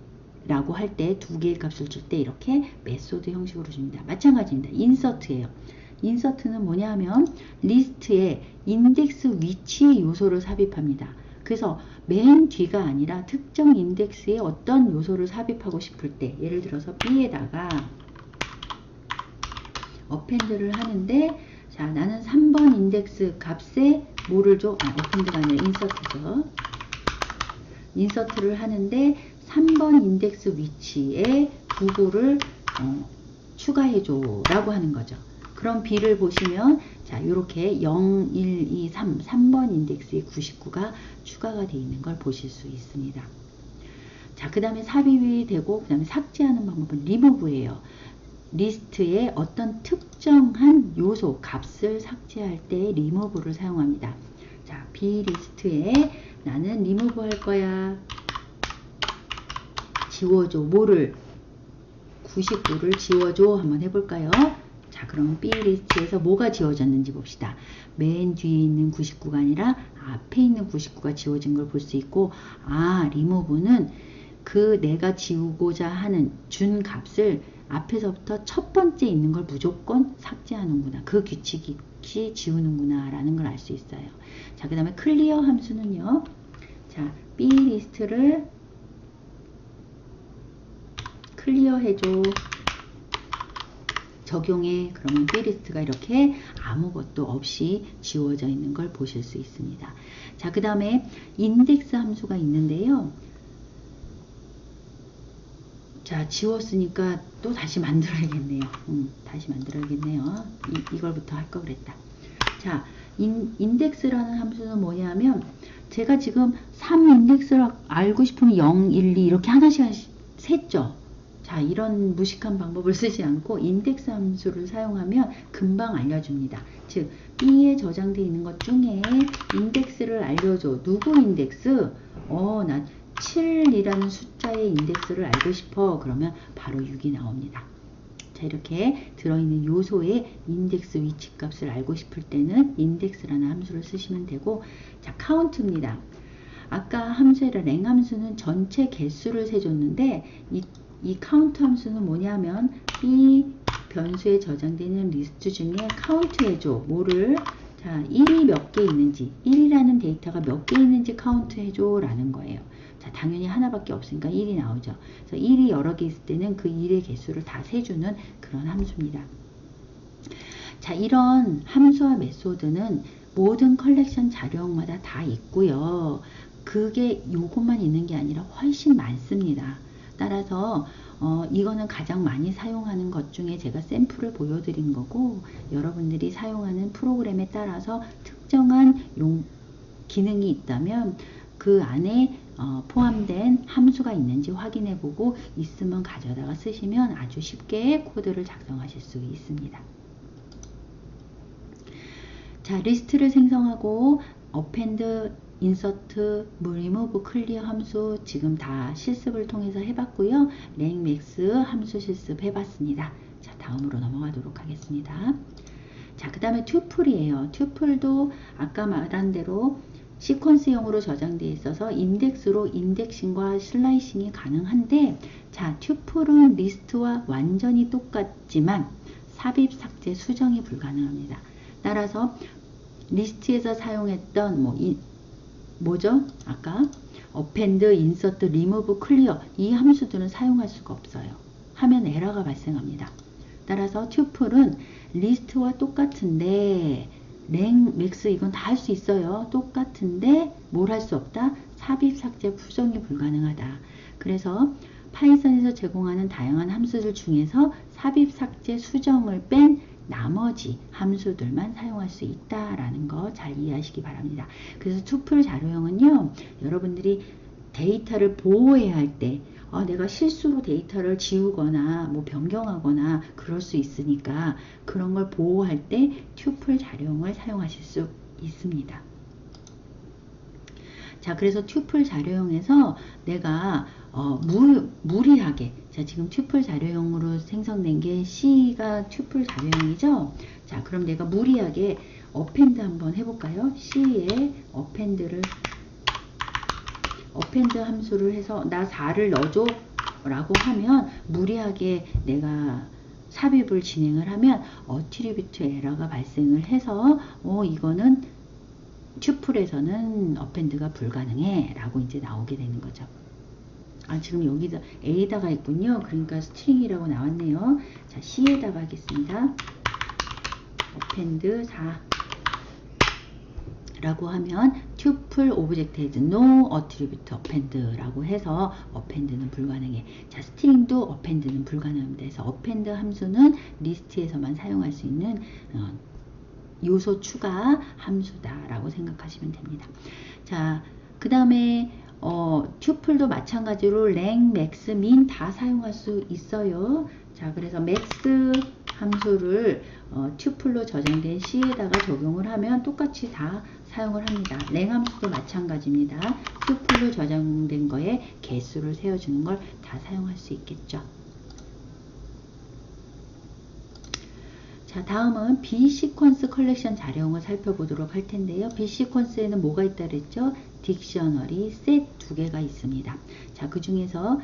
라고 할 때 두 개의 값을 줄 때 이렇게 메소드 형식으로 줍니다. 마찬가지입니다. 인서트예요. 인서트는 뭐냐 하면 리스트에 인덱스 위치의 요소를 삽입합니다. 그래서 맨 뒤가 아니라 특정 인덱스에 어떤 요소를 삽입하고 싶을 때 예를 들어서 B에다가 append를 하는데 자, 나는 3번 인덱스 값에 뭐를 줘? append가 아니라 인서트죠. 인서트를 하는데 3번 인덱스 위치에 99를 추가해줘 라고 하는 거죠. 그럼 B를 보시면 자, 요렇게 0, 1, 2, 3번 인덱스에 99가 추가가 되어 있는 걸 보실 수 있습니다. 자, 그 다음에 삽입이 되고 그 다음에 삭제하는 방법은 remove예요. 리스트에 어떤 특정한 요소, 값을 삭제할 때 remove를 사용합니다. 자, B 리스트에 나는 remove 할 거야. 지워줘. 뭐를? 99를 지워줘. 한번 해볼까요? 자, 그럼 B 리스트에서 뭐가 지워졌는지 봅시다. 맨 뒤에 있는 99가 아니라 앞에 있는 99가 지워진 걸 볼 수 있고, remove는 그 내가 지우고자 하는 준 값을 앞에서부터 첫 번째 있는 걸 무조건 삭제하는구나. 그 규칙이 지우는구나 라는 걸 알 수 있어요. 자, 그 다음에 클리어 함수는요. 자, B 리스트를 클리어 해줘. 적용해. 그러면 B 리스트가 이렇게 아무것도 없이 지워져 있는 걸 보실 수 있습니다. 자, 그 다음에 인덱스 함수가 있는데요. 자, 지웠으니까 또 다시 만들어야겠네요. 다시 만들어야겠네요. 이걸부터 할 거 그랬다. 자, 인덱스라는 함수는 뭐냐면 제가 지금 3 인덱스를 알고 싶으면 0, 1, 2 이렇게 하나씩 셌죠. 자, 이런 무식한 방법을 쓰지 않고 인덱스 함수를 사용하면 금방 알려줍니다. 즉, B에 저장되어 있는 것 중에 인덱스를 알려줘. 누구 인덱스? 나 7이라는 숫자의 인덱스를 알고 싶어. 그러면 바로 6이 나옵니다. 자, 이렇게 들어있는 요소의 인덱스 위치 값을 알고 싶을 때는 인덱스라는 함수를 쓰시면 되고, 자, 카운트입니다. 아까 함수의 랭 함수는 전체 개수를 세줬는데 이 카운트 함수는 뭐냐면 B 변수에 저장되는 리스트 중에 카운트 해줘. 뭐를? 자, 1이 몇 개 있는지, 1이라는 데이터가 몇 개 있는지 카운트 해줘 라는 거예요. 자, 당연히 하나밖에 없으니까 1이 나오죠. 그래서 1이 여러 개 있을 때는 그 1의 개수를 다 세주는 그런 함수입니다. 자, 이런 함수와 메소드는 모든 컬렉션 자료마다 다 있고요. 그게 요것만 있는 게 아니라 훨씬 많습니다. 따라서 이거는 가장 많이 사용하는 것 중에 제가 샘플을 보여드린 거고, 여러분들이 사용하는 프로그램에 따라서 특정한 기능이 있다면 그 안에 포함된 함수가 있는지 확인해 보고 있으면 가져다가 쓰시면 아주 쉽게 코드를 작성하실 수 있습니다. 자, 리스트를 생성하고 append, insert, remove, clear 함수 지금 다 실습을 통해서 해봤고요. 랭, 맥스 함수 실습 해봤습니다. 자, 다음으로 넘어가도록 하겠습니다. 자, 그 다음에 튜플이에요. 튜플도 아까 말한 대로 시퀀스형으로 저장되어 있어서 인덱스로 인덱싱과 슬라이싱이 가능한데, 자, 튜플은 리스트와 완전히 똑같지만 삽입, 삭제, 수정이 불가능합니다. 따라서 리스트에서 사용했던 뭐죠? 아까 append, insert, remove, clear 이 함수들은 사용할 수가 없어요. 하면 에러가 발생합니다. 따라서 튜플은 리스트와 똑같은데 랭, 맥스 이건 다 할 수 있어요. 똑같은데 뭘 할 수 없다? 삽입, 삭제, 수정이 불가능하다. 그래서 파이썬에서 제공하는 다양한 함수들 중에서 삽입, 삭제, 수정을 뺀 나머지 함수들만 사용할 수 있다라는 거 잘 이해하시기 바랍니다. 그래서 투플 자료형은요, 여러분들이 데이터를 보호해야 할 때, 내가 실수로 데이터를 지우거나 뭐 변경하거나 그럴 수 있으니까 그런 걸 보호할 때 튜플 자료형을 사용하실 수 있습니다. 자, 그래서 튜플 자료형에서 내가 무리하게, 자, 지금 튜플 자료형으로 생성된 게 C가 튜플 자료형이죠. 자, 그럼 내가 무리하게 append 한번 해볼까요? C에 append 함수를 해서 나 4를 넣어줘 라고 하면, 무리하게 내가 삽입을 진행을 하면 attribute 에러가 발생을 해서 이거는 튜플에서는 append가 불가능해 라고 이제 나오게 되는 거죠. 지금 여기다 A다가 있군요. 그러니까 스트링이라고 나왔네요. 자, C에다가 하겠습니다. append 4 라고 하면 tuple object has no attribute append 라고 해서 append는 불가능해. 자, 스트링도 append는 불가능합니다. 그래서 append 함수는 리스트에서만 사용할 수 있는 요소 추가 함수다 라고 생각하시면 됩니다. 자, 그 다음에 튜플도 마찬가지로 랭, 맥스, 민 다 사용할 수 있어요. 자, 그래서 맥스 함수를 튜플로 저장된 C에다가 적용을 하면 똑같이 다 사용을 합니다. 랭 함수도 마찬가지입니다. 튜플로 저장된 거에 개수를 세워주는 걸 다 사용할 수 있겠죠. 자, 다음은 B-시퀀스 컬렉션 자료형을 살펴보도록 할 텐데요. B-시퀀스에는 뭐가 있다 그랬죠? 딕셔너리, 셋 두 개가 있습니다. 자, 그 중에서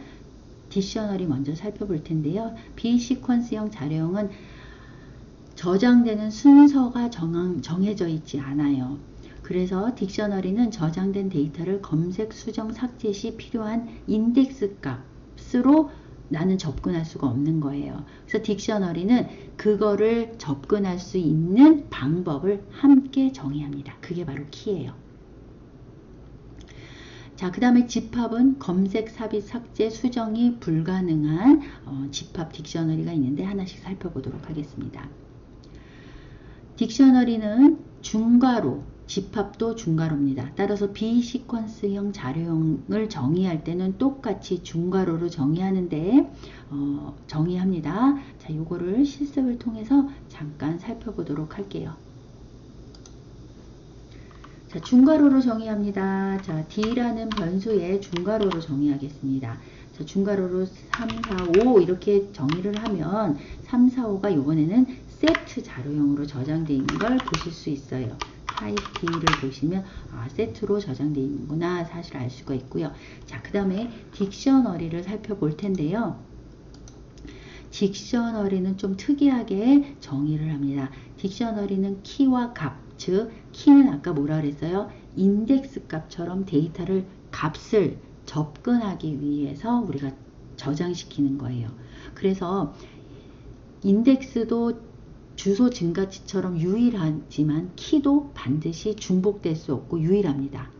딕셔너리 먼저 살펴볼 텐데요. B-시퀀스형 자료형은 저장되는 순서가 정해져 있지 않아요. 그래서 딕셔너리는 저장된 데이터를 검색, 수정, 삭제 시 필요한 인덱스 값으로 나는 접근할 수가 없는 거예요. 그래서 딕셔너리는 그거를 접근할 수 있는 방법을 함께 정의합니다. 그게 바로 키예요. 자, 그 다음에 집합은 검색, 삽입, 삭제, 수정이 불가능한 집합 딕셔너리가 있는데 하나씩 살펴보도록 하겠습니다. 딕셔너리는 중괄호, 집합도 중괄호입니다. 따라서 B-시퀀스형 자료형을 정의할 때는 똑같이 중괄호로 정의하는데 정의합니다. 자, 요거를 실습을 통해서 잠깐 살펴보도록 할게요. 자, 중괄호로 정의합니다. 자, D라는 변수에 중괄호로 정의하겠습니다. 자, 중괄호로 3, 4, 5 이렇게 정의를 하면 3, 4, 5가 이번에는 세트 자료형으로 저장되어 있는 걸 보실 수 있어요. 타입 D를 보시면 세트로 저장되어 있는구나 사실 알 수가 있고요. 자, 그 다음에 딕셔너리를 살펴볼 텐데요. 딕셔너리는 좀 특이하게 정의를 합니다. 딕셔너리는 키와 값, 즉 키는 아까 뭐라 그랬어요? 인덱스 값처럼 데이터를 값을 접근하기 위해서 우리가 저장시키는 거예요. 그래서 인덱스도 주소 증가치처럼 유일하지만 키도 반드시 중복될 수 없고 유일합니다.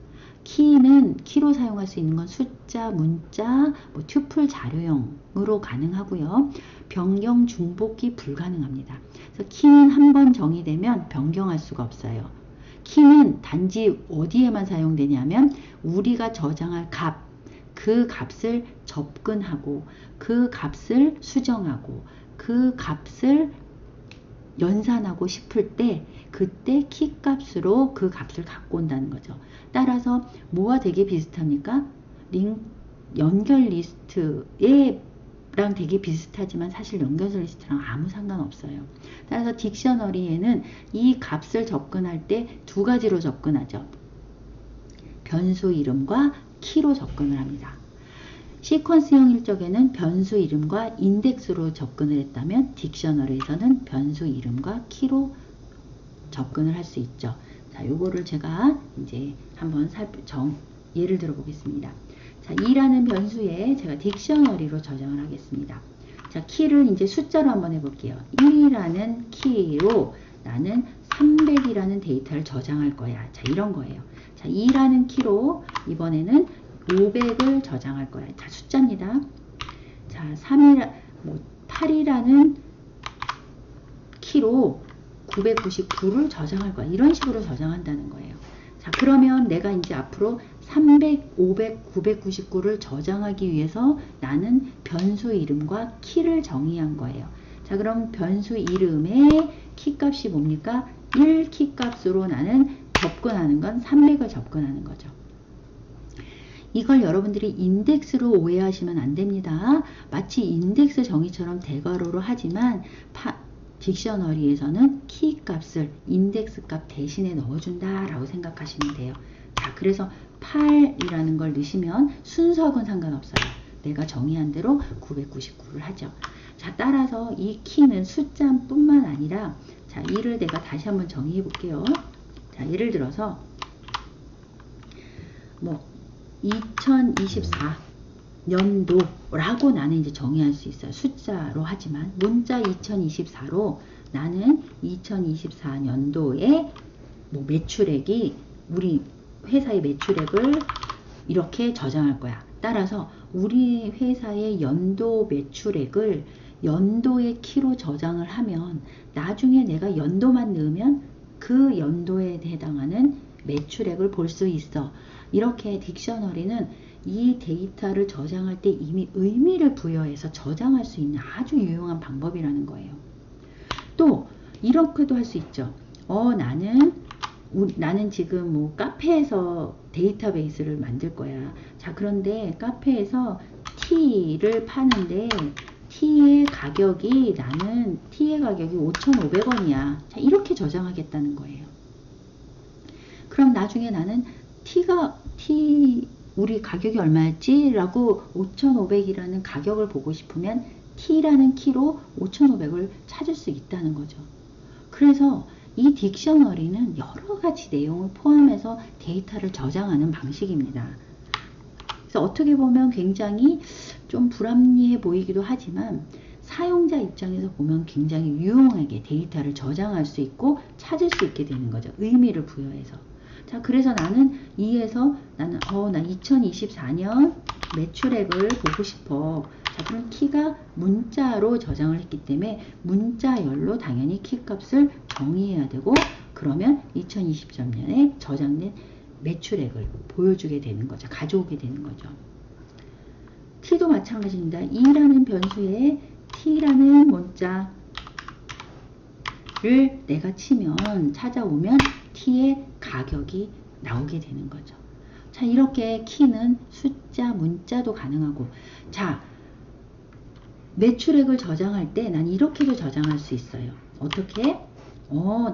키는 키로 사용할 수 있는 건 숫자, 문자, 튜플 자료형으로 가능하고요. 변경, 중복이 불가능합니다. 그래서 키는 한 번 정의되면 변경할 수가 없어요. 키는 단지 어디에만 사용되냐면 우리가 저장할 값, 그 값을 접근하고 그 값을 수정하고 그 값을 연산하고 싶을 때 그때 키 값으로 그 값을 갖고 온다는 거죠. 따라서 뭐와 되게 비슷합니까? 연결 리스트랑 되게 비슷하지만 사실 연결 리스트랑 아무 상관없어요. 따라서 딕셔너리에는 이 값을 접근할 때 두 가지로 접근하죠. 변수 이름과 키로 접근을 합니다. 시퀀스형 일정에는 변수 이름과 인덱스로 접근을 했다면 딕셔너리에서는 변수 이름과 키로 접근을 할 수 있죠. 자, 요거를 제가 이제 한번 예를 들어 보겠습니다. 자, 2라는 변수에 제가 딕셔너리로 저장을 하겠습니다. 자, 키를 이제 숫자로 한번 해볼게요. 1이라는 키로 나는 300이라는 데이터를 저장할 거야. 자, 이런 거예요. 자, 2라는 키로 이번에는 500을 저장할 거야. 자, 숫자입니다. 자, 8이라는 키로 999를 저장할 거야. 이런 식으로 저장한다는 거예요. 자, 그러면 내가 이제 앞으로 300, 500, 999를 저장하기 위해서 나는 변수 이름과 키를 정의한 거예요. 자, 그럼 변수 이름의 키 값이 뭡니까? 1키 값으로 나는 접근하는 건 300을 접근하는 거죠. 이걸 여러분들이 인덱스로 오해하시면 안 됩니다. 마치 인덱스 정의처럼 대괄호로 하지만 딕셔너리에서는 키 값을 인덱스 값 대신에 넣어준다 라고 생각하시면 돼요. 자, 그래서 8이라는 걸 넣으시면 순서하고는 상관없어요. 내가 정의한 대로 999를 하죠. 자, 따라서 이 키는 숫자뿐만 아니라, 자, 이를 내가 다시 한번 정의해 볼게요. 자, 예를 들어서 뭐 2024 연도라고 나는 이제 정의할 수 있어요. 숫자로 하지만 문자 2024로 나는 2024년도에 뭐 매출액이 우리 회사의 매출액을 이렇게 저장할 거야. 따라서 우리 회사의 연도 매출액을 연도의 키로 저장을 하면 나중에 내가 연도만 넣으면 그 연도에 해당하는 매출액을 볼 수 있어. 이렇게 딕셔너리는 이 데이터를 저장할 때 이미 의미를 부여해서 저장할 수 있는 아주 유용한 방법이라는 거예요. 또 이렇게도 할 수 있죠. 나는 지금 뭐 카페에서 데이터베이스를 만들 거야. 자, 그런데 카페에서 티를 파는데 티의 가격이 5,500원이야. 자, 이렇게 저장하겠다는 거예요. 그럼 나중에 나는 우리 가격이 얼마였지? 라고 5,500이라는 가격을 보고 싶으면 T라는 키로 5,500을 찾을 수 있다는 거죠. 그래서 이 딕셔너리는 여러 가지 내용을 포함해서 데이터를 저장하는 방식입니다. 그래서 어떻게 보면 굉장히 좀 불합리해 보이기도 하지만 사용자 입장에서 보면 굉장히 유용하게 데이터를 저장할 수 있고 찾을 수 있게 되는 거죠. 의미를 부여해서. 자, 그래서 나는 나 2024년 매출액을 보고 싶어. 자, 그럼 키가 문자로 저장을 했기 때문에 문자열로 당연히 키 값을 정의해야 되고, 그러면 2023년에 저장된 매출액을 보여주게 되는 거죠. 가져오게 되는 거죠. t도 마찬가지입니다. 2라는 변수에 t라는 문자를 내가 치면 찾아오면 t의 가격이 나오게 되는 거죠. 자, 이렇게 키는 숫자, 문자도 가능하고, 자, 매출액을 저장할 때 난 이렇게도 저장할 수 있어요. 어떻게?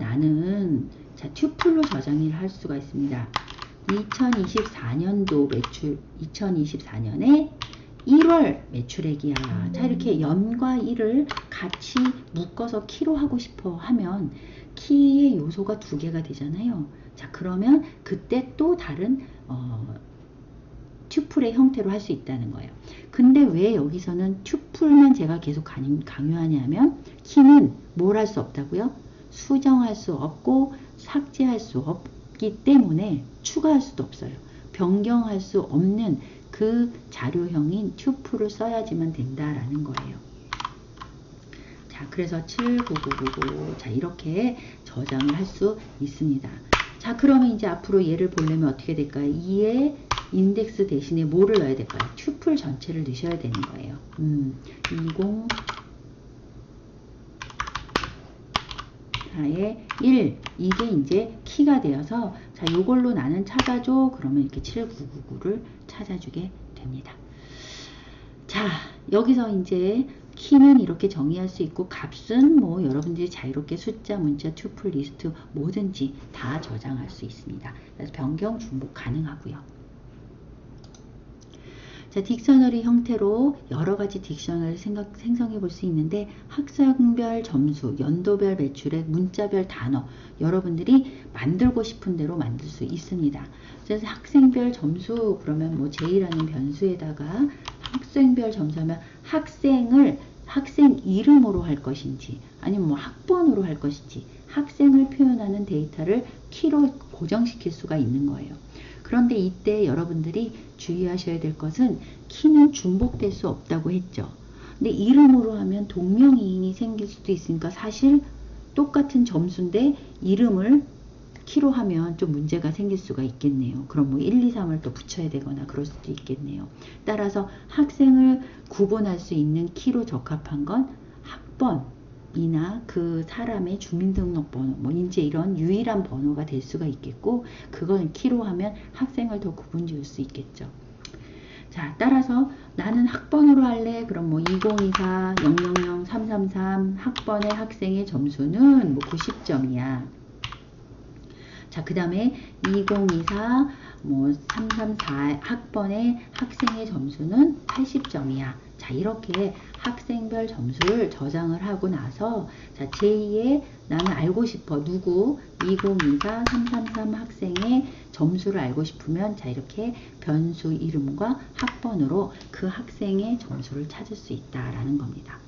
나는 자, 튜플로 저장을 할 수가 있습니다. 2024년도 매출, 2024년에 1월 매출액이야. 자, 이렇게 연과 일을 같이 묶어서 키로 하고 싶어 하면 키의 요소가 두 개가 되잖아요. 자, 그러면 그때 또 다른 튜플의 형태로 할 수 있다는 거예요. 근데 왜 여기서는 튜플만 제가 계속 강요하냐면 키는 뭘 할 수 없다고요? 수정할 수 없고 삭제할 수 없기 때문에 추가할 수도 없어요. 변경할 수 없는 그 자료형인 튜플을 써야지만 된다라는 거예요. 자, 그래서 79999 자, 이렇게 저장을 할 수 있습니다. 자, 그러면 이제 앞으로 얘를 보려면 어떻게 될까요? 2의 인덱스 대신에 뭐를 넣어야 될까요? 튜플 전체를 넣으셔야 되는 거예요. 20 1 이게 이제 키가 되어서, 자, 요걸로 나는 찾아줘. 그러면 이렇게 7999를 찾아주게 됩니다. 자, 여기서 이제 키는 이렇게 정의할 수 있고 값은 뭐 여러분들이 자유롭게 숫자, 문자, 튜플, 리스트 뭐든지 다 저장할 수 있습니다. 그래서 변경, 중복 가능하고요. 자, 딕셔너리 형태로 여러 가지 딕셔너리를 생성해 볼 수 있는데 학생별 점수, 연도별 매출액, 문자별 단어 여러분들이 만들고 싶은 대로 만들 수 있습니다. 그래서 학생별 점수 그러면 뭐 J라는 변수에다가 학생별 점수하면 학생 이름으로 할 것인지 아니면 뭐 학번으로 할 것인지 학생을 표현하는 데이터를 키로 고정시킬 수가 있는 거예요. 그런데 이때 여러분들이 주의하셔야 될 것은 키는 중복될 수 없다고 했죠. 근데 이름으로 하면 동명이인이 생길 수도 있으니까 사실 똑같은 점수인데 이름을 키로 하면 좀 문제가 생길 수가 있겠네요. 그럼 뭐 1, 2, 3을 또 붙여야 되거나 그럴 수도 있겠네요. 따라서 학생을 구분할 수 있는 키로 적합한 건 학번이나 그 사람의 주민등록번호, 뭐 이제 이런 유일한 번호가 될 수가 있겠고 그걸 키로 하면 학생을 더 구분 지을 수 있겠죠. 자, 따라서 나는 학번으로 할래. 그럼 뭐 2024, 000, 333 학번의 학생의 점수는 뭐 90점이야. 자, 그 다음에 2024, 뭐 334 학번의 학생의 점수는 80점이야. 자, 이렇게 학생별 점수를 저장을 하고 나서 자, 제2의 나는 알고 싶어. 누구? 2024, 333 학생의 점수를 알고 싶으면 자, 이렇게 변수 이름과 학번으로 그 학생의 점수를 찾을 수 있다라는 겁니다.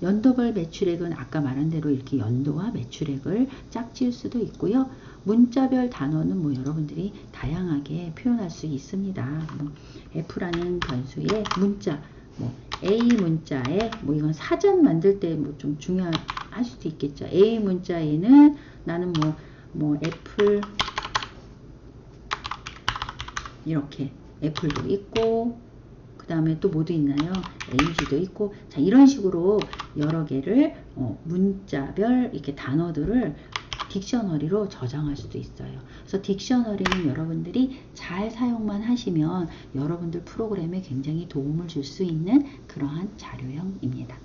연도별 매출액은 아까 말한 대로 이렇게 연도와 매출액을 짝지을 수도 있고요. 문자별 단어는 뭐 여러분들이 다양하게 표현할 수 있습니다. 뭐 F라는 변수의 문자, 뭐 A 문자에 뭐 이건 사전 만들 때 뭐 좀 중요할 수도 있겠죠. A 문자에는 나는 뭐 애플 이렇게 애플도 있고 그 다음에 또 뭐도 있나요? LG도 있고 자 이런 식으로 여러 개를 문자별 이렇게 단어들을 딕셔너리로 저장할 수도 있어요. 그래서 딕셔너리는 여러분들이 잘 사용만 하시면 여러분들 프로그램에 굉장히 도움을 줄 수 있는 그러한 자료형입니다.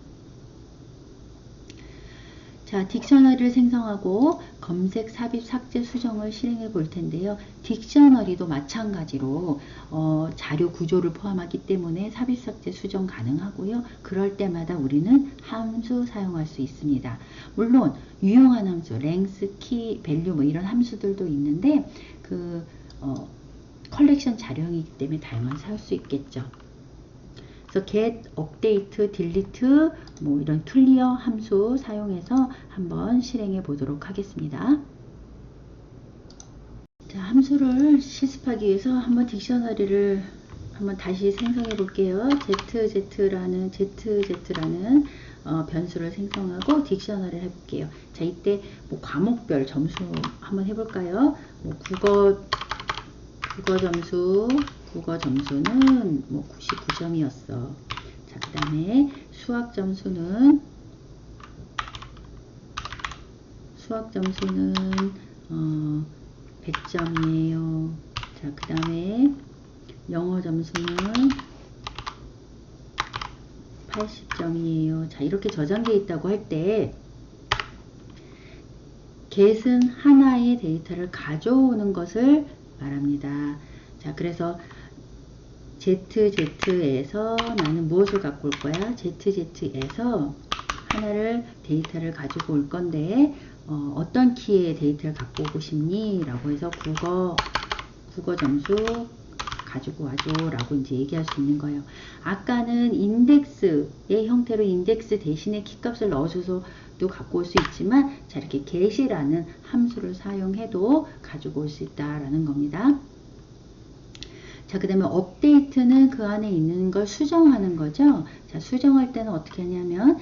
자, 딕셔너리를 생성하고 검색, 삽입, 삭제, 수정을 실행해 볼 텐데요. 딕셔너리도 마찬가지로 자료 구조를 포함하기 때문에 삽입, 삭제, 수정 가능하고요. 그럴 때마다 우리는 함수 사용할 수 있습니다. 물론 유용한 함수, length, key, value 뭐 이런 함수들도 있는데 그 컬렉션 자료형이기 때문에 다양한 사용할 수 있겠죠. 그래서 get, update, delete 뭐 이런 클리어 함수 사용해서 한번 실행해 보도록 하겠습니다. 자, 함수를 실습하기 위해서 한번 딕셔너리를 한번 다시 생성해 볼게요. ZZ라는 변수를 생성하고 딕셔너리를 해볼게요. 자, 이때 뭐 과목별 점수 한번 해볼까요? 뭐 국어 점수는 뭐 99점이었어. 자, 그 다음에 수학 점수는 100점이에요. 자, 그 다음에 영어 점수는 80점이에요. 자, 이렇게 저장되어 있다고 할 때 get은 하나의 데이터를 가져오는 것을 말합니다. 자, 그래서 ZZ에서 나는 무엇을 갖고 올 거야? ZZ에서 하나를 데이터를 가지고 올 건데 어떤 키의 데이터를 갖고 오고 싶니? 라고 해서 국어 점수 가지고 와줘 라고 이제 얘기할 수 있는 거예요. 아까는 인덱스의 형태로 인덱스 대신에 키값을 넣어줘서도 갖고 올 수 있지만 자 이렇게 get이라는 함수를 사용해도 가지고 올 수 있다라는 겁니다. 자, 그 다음에 업데이트는 그 안에 있는 걸 수정하는 거죠. 자, 수정할 때는 어떻게 하냐면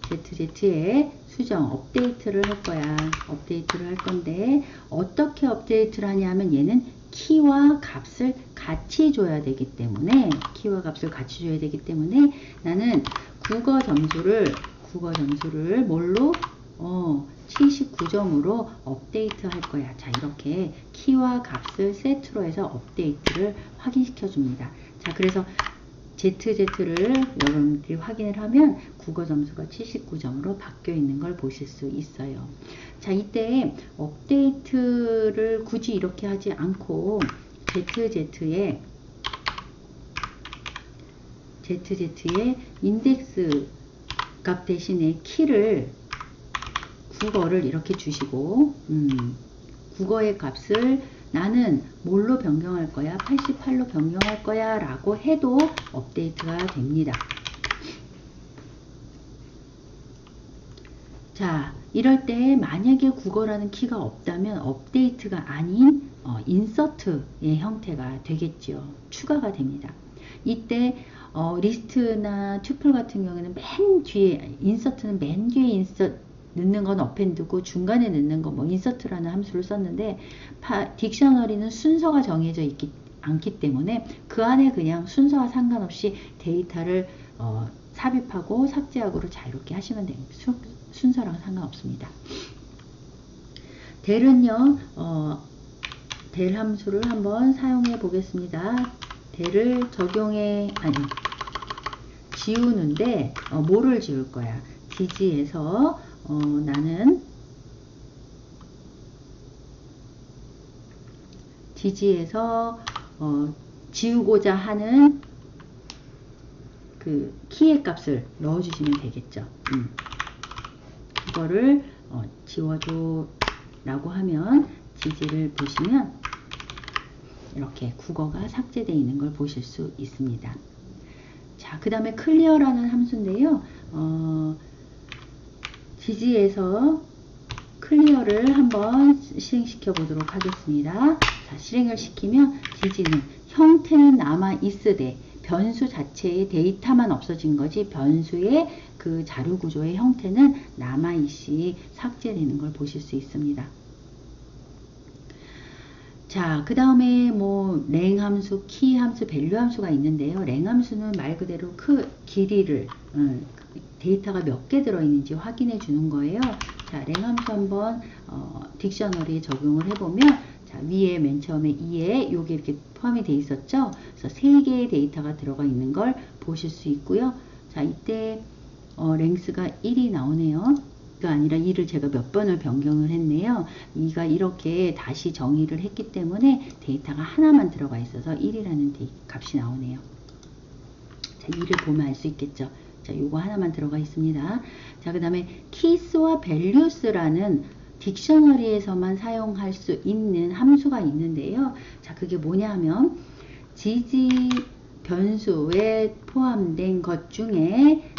ZZ에 수정, 업데이트를 할 거야. 업데이트를 할 건데 어떻게 업데이트를 하냐면 얘는 키와 값을 같이 줘야 되기 때문에 나는 국어 점수를 뭘로 79점으로 업데이트 할 거야. 자, 이렇게 키와 값을 세트로 해서 업데이트를 확인시켜 줍니다. 자, 그래서 ZZ를 여러분들이 확인을 하면 국어 점수가 79점으로 바뀌어 있는 걸 보실 수 있어요. 자, 이때 업데이트를 굳이 이렇게 하지 않고 ZZ의 인덱스 값 대신에 키를 국어를 이렇게 주시고 국어의 값을 나는 뭘로 변경할 거야? 88로 변경할 거야 라고 해도 업데이트가 됩니다. 자, 이럴 때 만약에 국어라는 키가 없다면 업데이트가 아닌 인서트의 형태가 되겠죠. 추가가 됩니다. 이때 리스트나 튜플 같은 경우에는 맨 뒤에 인서트는 맨 뒤에 넣는 건 어펜드고 중간에 넣는 거 뭐 인서트라는 함수를 썼는데 딕셔너리는 순서가 정해져 있지 않기 때문에 그 안에 그냥 순서와 상관없이 데이터를 삽입하고 삭제하고를 자유롭게 하시면 됩니다. 순서랑 상관없습니다. del은요 del 함수를 한번 사용해 보겠습니다. del을 지우는데 뭐를 지울 거야? 지지에서 나는 지지에서 지우고자 하는 그 키의 값을 넣어주시면 되겠죠. 이거를 지워줘 라고 하면 지지를 보시면 이렇게 국어가 삭제되어 있는 걸 보실 수 있습니다. 자, 그 다음에 클리어라는 함수인데요. 지지에서 클리어를 한번 실행시켜 보도록 하겠습니다. 자, 실행을 시키면 지지는 형태는 남아 있으되 변수 자체의 데이터만 없어진 거지 변수의 그 자료 구조의 형태는 남아있이 삭제되는 걸 보실 수 있습니다. 자, 그 다음에 뭐 랭 함수, 키 함수, 밸류 함수가 있는데요. 랭 함수는 말 그대로 길이를 데이터가 몇 개 들어있는지 확인해 주는 거예요. 자, 랭 함수 한번 딕셔너리에 적용을 해보면 자, 위에 맨 처음에 2에 요게 이렇게 포함이 되어 있었죠. 그래서 3개의 데이터가 들어가 있는 걸 보실 수 있고요. 자, 이때 랭스가 1이 나오네요. 가 아니라 2를 제가 몇 번을 변경을 했네요. 2가 이렇게 다시 정의를 했기 때문에 데이터가 하나만 들어가 있어서 1이라는 값이 나오네요. 자, 2를 보면 알 수 있겠죠. 자, 요거 하나만 들어가 있습니다. 자, 그 다음에 keys와 values라는 딕셔너리에서만 사용할 수 있는 함수가 있는데요. 자, 그게 뭐냐 하면 지지 변수에 포함된 것 중에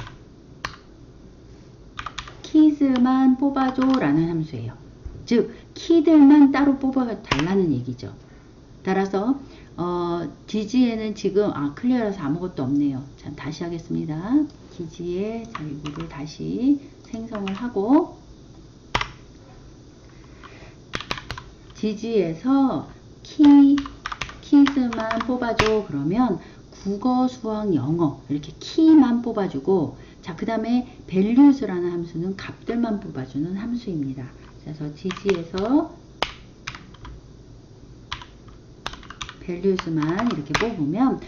keys만 뽑아줘 라는 함수예요. 즉 키들만 따로 뽑아 달라는 얘기죠. 따라서 지지에는 지금 클리어라서 아무것도 없네요. 자, 다시 하겠습니다. 지지에 자, 이거를 다시 생성을 하고 지지에서 키스만 뽑아줘 그러면 국어, 수학, 영어 이렇게 키만 뽑아주고 자, 그 다음에 values라는 함수는 값들만 뽑아주는 함수입니다. 그래서 지지에서 values만 이렇게 뽑으면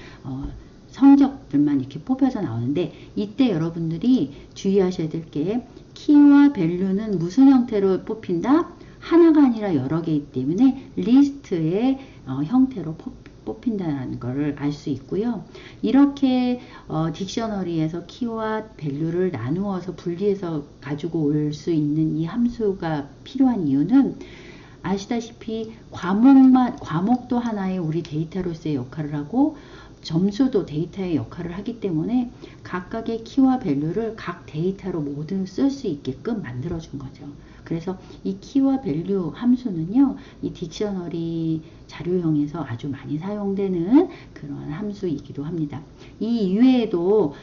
성적들만 이렇게 뽑혀서 나오는데 이때 여러분들이 주의하셔야 될 게 키와 value는 무슨 형태로 뽑힌다? 하나가 아니라 여러 개이기 때문에 리스트의 형태로 뽑힌다는 것을 알 수 있고요. 이렇게 딕셔너리에서 키와 밸류를 나누어서 분리해서 가지고 올 수 있는 이 함수가 필요한 이유는 아시다시피 과목도 하나의 우리 데이터로서의 역할을 하고 점수도 데이터의 역할을 하기 때문에 각각의 키와 밸류를 각 데이터로 모두 쓸 수 있게끔 만들어 준 거죠. 그래서 이 키와 밸류 함수는요, 이 딕셔너리 자료형에서 아주 많이 사용되는 그런 함수이기도 합니다. 이 이외에도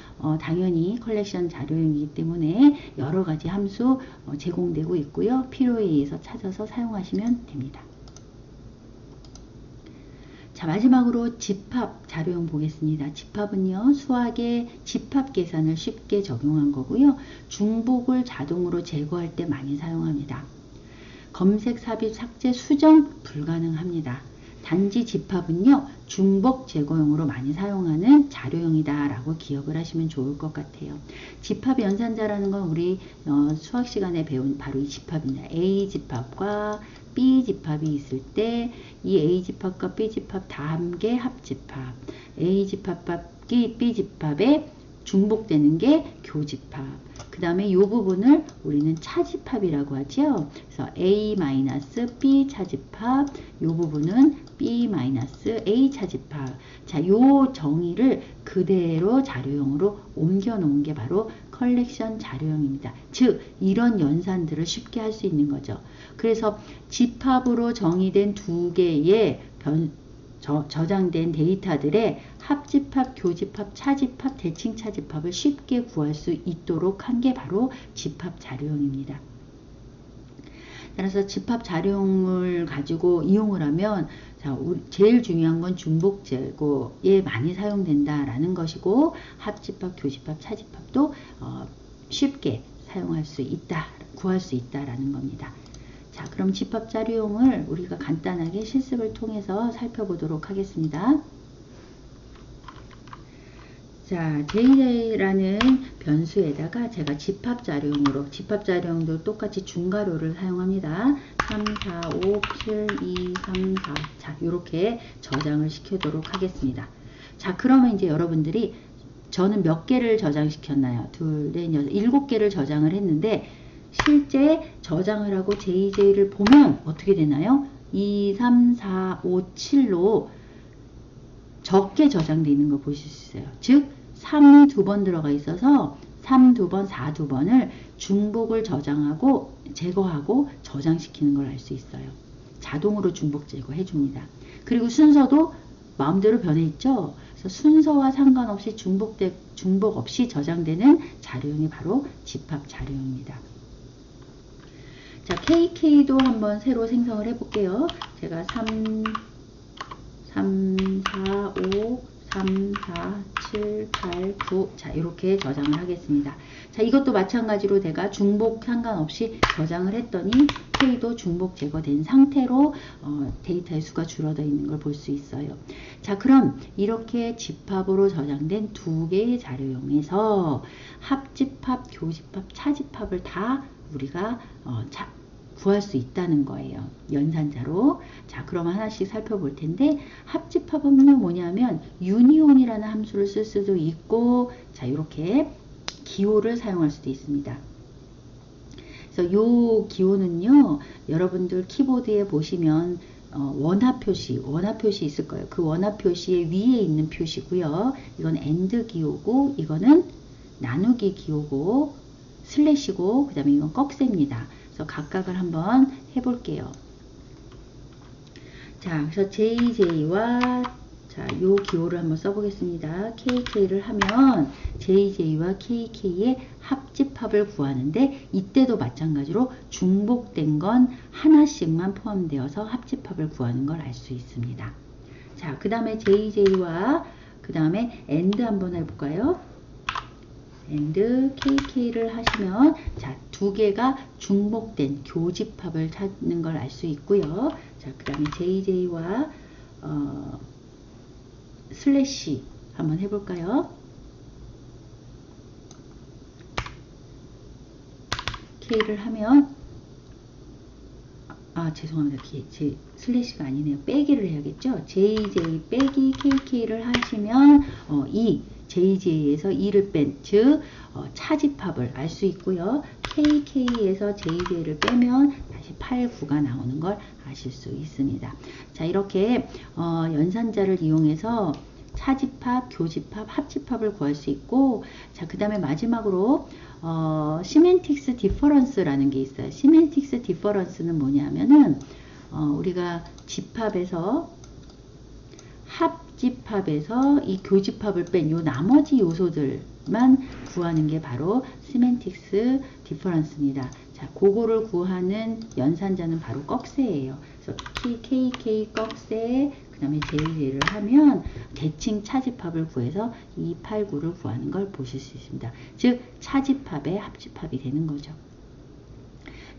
당연히 컬렉션 자료형이기 때문에 여러 가지 함수 제공되고 있고요. 필요에 의해서 찾아서 사용하시면 됩니다. 자, 마지막으로 집합 자료형 보겠습니다. 집합은요, 수학의 집합 계산을 쉽게 적용한 거고요. 중복을 자동으로 제거할 때 많이 사용합니다. 검색, 삽입, 삭제, 수정 불가능합니다. 단지 집합은요, 중복 제거용으로 많이 사용하는 자료형이다 라고 기억을 하시면 좋을 것 같아요. 집합 연산자라는 건 우리 수학 시간에 배운 바로 이 집합입니다. A 집합과 B 집합이 있을 때 이 A 집합과 B 집합 다 함께 합집합, A 집합과 B 집합에 중복되는 게 교집합. 그 다음에 이 부분을 우리는 차집합이라고 하죠. 그래서 A-B 차집합, 이 부분은 B-A 차집합. 자, 요 정의를 그대로 자료형으로 옮겨 놓은 게 바로 컬렉션 자료형입니다. 즉, 이런 연산들을 쉽게 할 수 있는 거죠. 그래서 집합으로 정의된 두 개의 저장된 데이터들의 합집합, 교집합, 차집합, 대칭 차집합을 쉽게 구할 수 있도록 한 게 바로 집합 자료형입니다. 따라서 집합 자료형을 가지고 이용을 하면 제일 중요한 건 중복 제거에 많이 사용된다라는 것이고, 합집합, 교집합, 차집합도 쉽게 사용할 수 있다, 구할 수 있다라는 겁니다. 자, 그럼 집합 자료형을 우리가 간단하게 실습을 통해서 살펴보도록 하겠습니다. 자, JJ라는 변수에다가 제가 집합 자료형도 똑같이 중괄호를 사용합니다. 3, 4, 5, 7, 2, 3, 4. 자, 이렇게 저장을 시키도록 하겠습니다. 자, 그러면 이제 여러분들이 저는 몇 개를 저장시켰나요? 2, 4, 6, 7개를 저장을 했는데, 실제 저장을 하고 JJ를 보면 어떻게 되나요? 2, 3, 4, 5, 7로 적게 저장되어 있는 거 보실 수 있어요. 즉, 3이 2번 들어가 있어서 3 2번, 4 2번을 중복을 저장하고 제거하고 저장시키는 걸 알 수 있어요. 자동으로 중복 제거해 줍니다. 그리고 순서도 마음대로 변해 있죠. 그래서 순서와 상관없이 중복 없이 저장되는 자료형이 바로 집합 자료형입니다. 자, KK도 한번 새로 생성을 해볼게요. 제가 3, 4, 5, 3, 4, 7, 8, 9. 자, 이렇게 저장을 하겠습니다. 자, 이것도 마찬가지로 내가 중복 상관없이 저장을 했더니 K도 중복 제거된 상태로 데이터의 수가 줄어들어 있는 걸 볼 수 있어요. 자, 그럼 이렇게 집합으로 저장된 두 개의 자료형에서 합집합, 교집합, 차집합을 다 우리가 구할 수 있다는 거예요. 연산자로. 자, 그럼 하나씩 살펴볼 텐데, 합집합은 뭐냐면 유니온이라는 함수를 쓸 수도 있고, 자, 이렇게 기호를 사용할 수도 있습니다. 그래서 요 기호는요, 여러분들 키보드에 보시면 원화 표시 있을 거예요. 그 원화 표시의 위에 있는 표시고요. 이건 AND 기호고, 이거는 나누기 기호고, 슬래시고, 그 다음에 이건 꺽쇠입니다. 각각을 한번 해볼게요. 자, 그래서 JJ와 요 기호를 한번 써보겠습니다. KK를 하면 JJ와 KK의 합집합을 구하는데, 이때도 마찬가지로 중복된 건 하나씩만 포함되어서 합집합을 구하는 걸 알 수 있습니다. 자, 그 다음에 JJ와 그 다음에 AND 한번 해볼까요? AND KK를 하시면, 자, 두 개가 중복된 교집합을 찾는 걸 알 수 있고요. 자, 그 다음에 JJ와 슬래시 한번 해볼까요? K를 하면, 죄송합니다. 슬래시가 아니네요. 빼기를 해야겠죠? JJ 빼기 KK를 하시면 이 JJ에서 2를 뺀, 즉 차집합을 알 수 있고요. KK에서 JJ를 빼면 다시 8, 9가 나오는 걸 아실 수 있습니다. 자, 이렇게 연산자를 이용해서 차집합, 교집합, 합집합을 구할 수 있고, 자, 그 다음에 마지막으로 시멘틱스 디퍼런스라는 게 있어요. 시멘틱스 디퍼런스는 뭐냐면은 우리가 집합에서 합집합에서 이 교집합을 뺀 요 나머지 요소들만 구하는 게 바로 시멘틱스 디퍼런스입니다. 자, 그거를 구하는 연산자는 바로 꺽쇠예요. 그래서 KK 꺽쇠, 그 다음에 JJ를 하면 대칭 차집합을 구해서 2, 8, 9를 구하는 걸 보실 수 있습니다. 즉, 차집합의 합집합이 되는 거죠.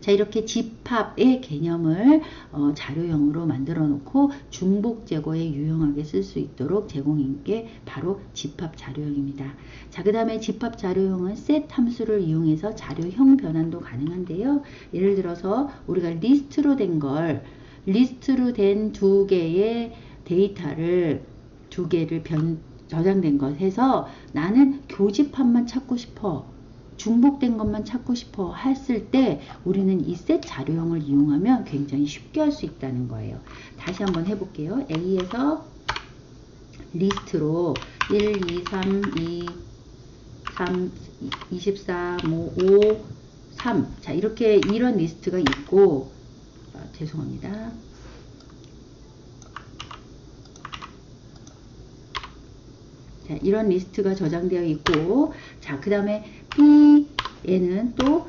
자, 이렇게 집합의 개념을 자료형으로 만들어 놓고 중복 제거에 유용하게 쓸 수 있도록 제공한 게 바로 집합 자료형입니다. 자, 그 다음에 집합 자료형은 set 함수를 이용해서 자료형 변환도 가능한데요. 예를 들어서 우리가 리스트로 된 두 개의 데이터를 두 개를 저장된 것 해서 나는 교집합만 찾고 싶어, 중복된 것만 찾고 싶어 했을 때 우리는 이 셋 자료형을 이용하면 굉장히 쉽게 할 수 있다는 거예요. 다시 한번 해볼게요. A에서 리스트로 1, 2, 3, 2, 3, 24, 5, 3. 자, 이렇게 이런 리스트가 있고, 죄송합니다. 자, 이런 리스트가 저장되어 있고, 자, 그 다음에 B에는 또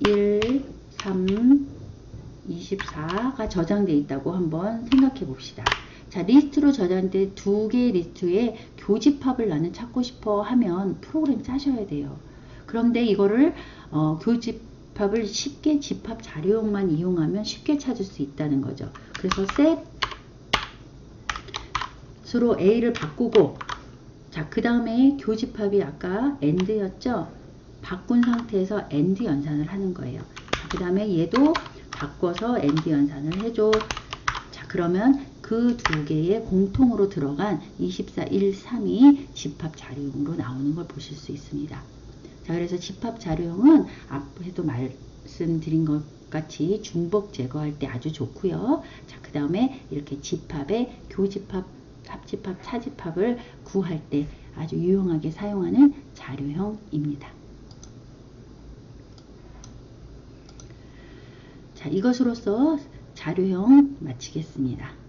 1, 3, 24가 저장되어 있다고 한번 생각해 봅시다. 자, 리스트로 저장된 두 개의 리스트에 교집합을 나는 찾고 싶어 하면 프로그램 짜셔야 돼요. 그런데 이거를 교집합을 쉽게 집합 자료형만 이용하면 쉽게 찾을 수 있다는 거죠. 그래서 set으로 A를 바꾸고, 자, 그 다음에 교집합이 아까 AND였죠? 바꾼 상태에서 AND 연산을 하는 거예요. 그 다음에 얘도 바꿔서 AND 연산을 해줘. 자, 그러면 그 두 개의 공통으로 들어간 24, 1, 3이 집합 자료형으로 나오는 걸 보실 수 있습니다. 자, 그래서 집합 자료형은 앞에도 말씀드린 것 같이 중복 제거할 때 아주 좋고요. 자, 그 다음에 이렇게 집합의 교집합, 합집합, 차집합을 구할 때 아주 유용하게 사용하는 자료형입니다. 자, 이것으로서 자료형 마치겠습니다.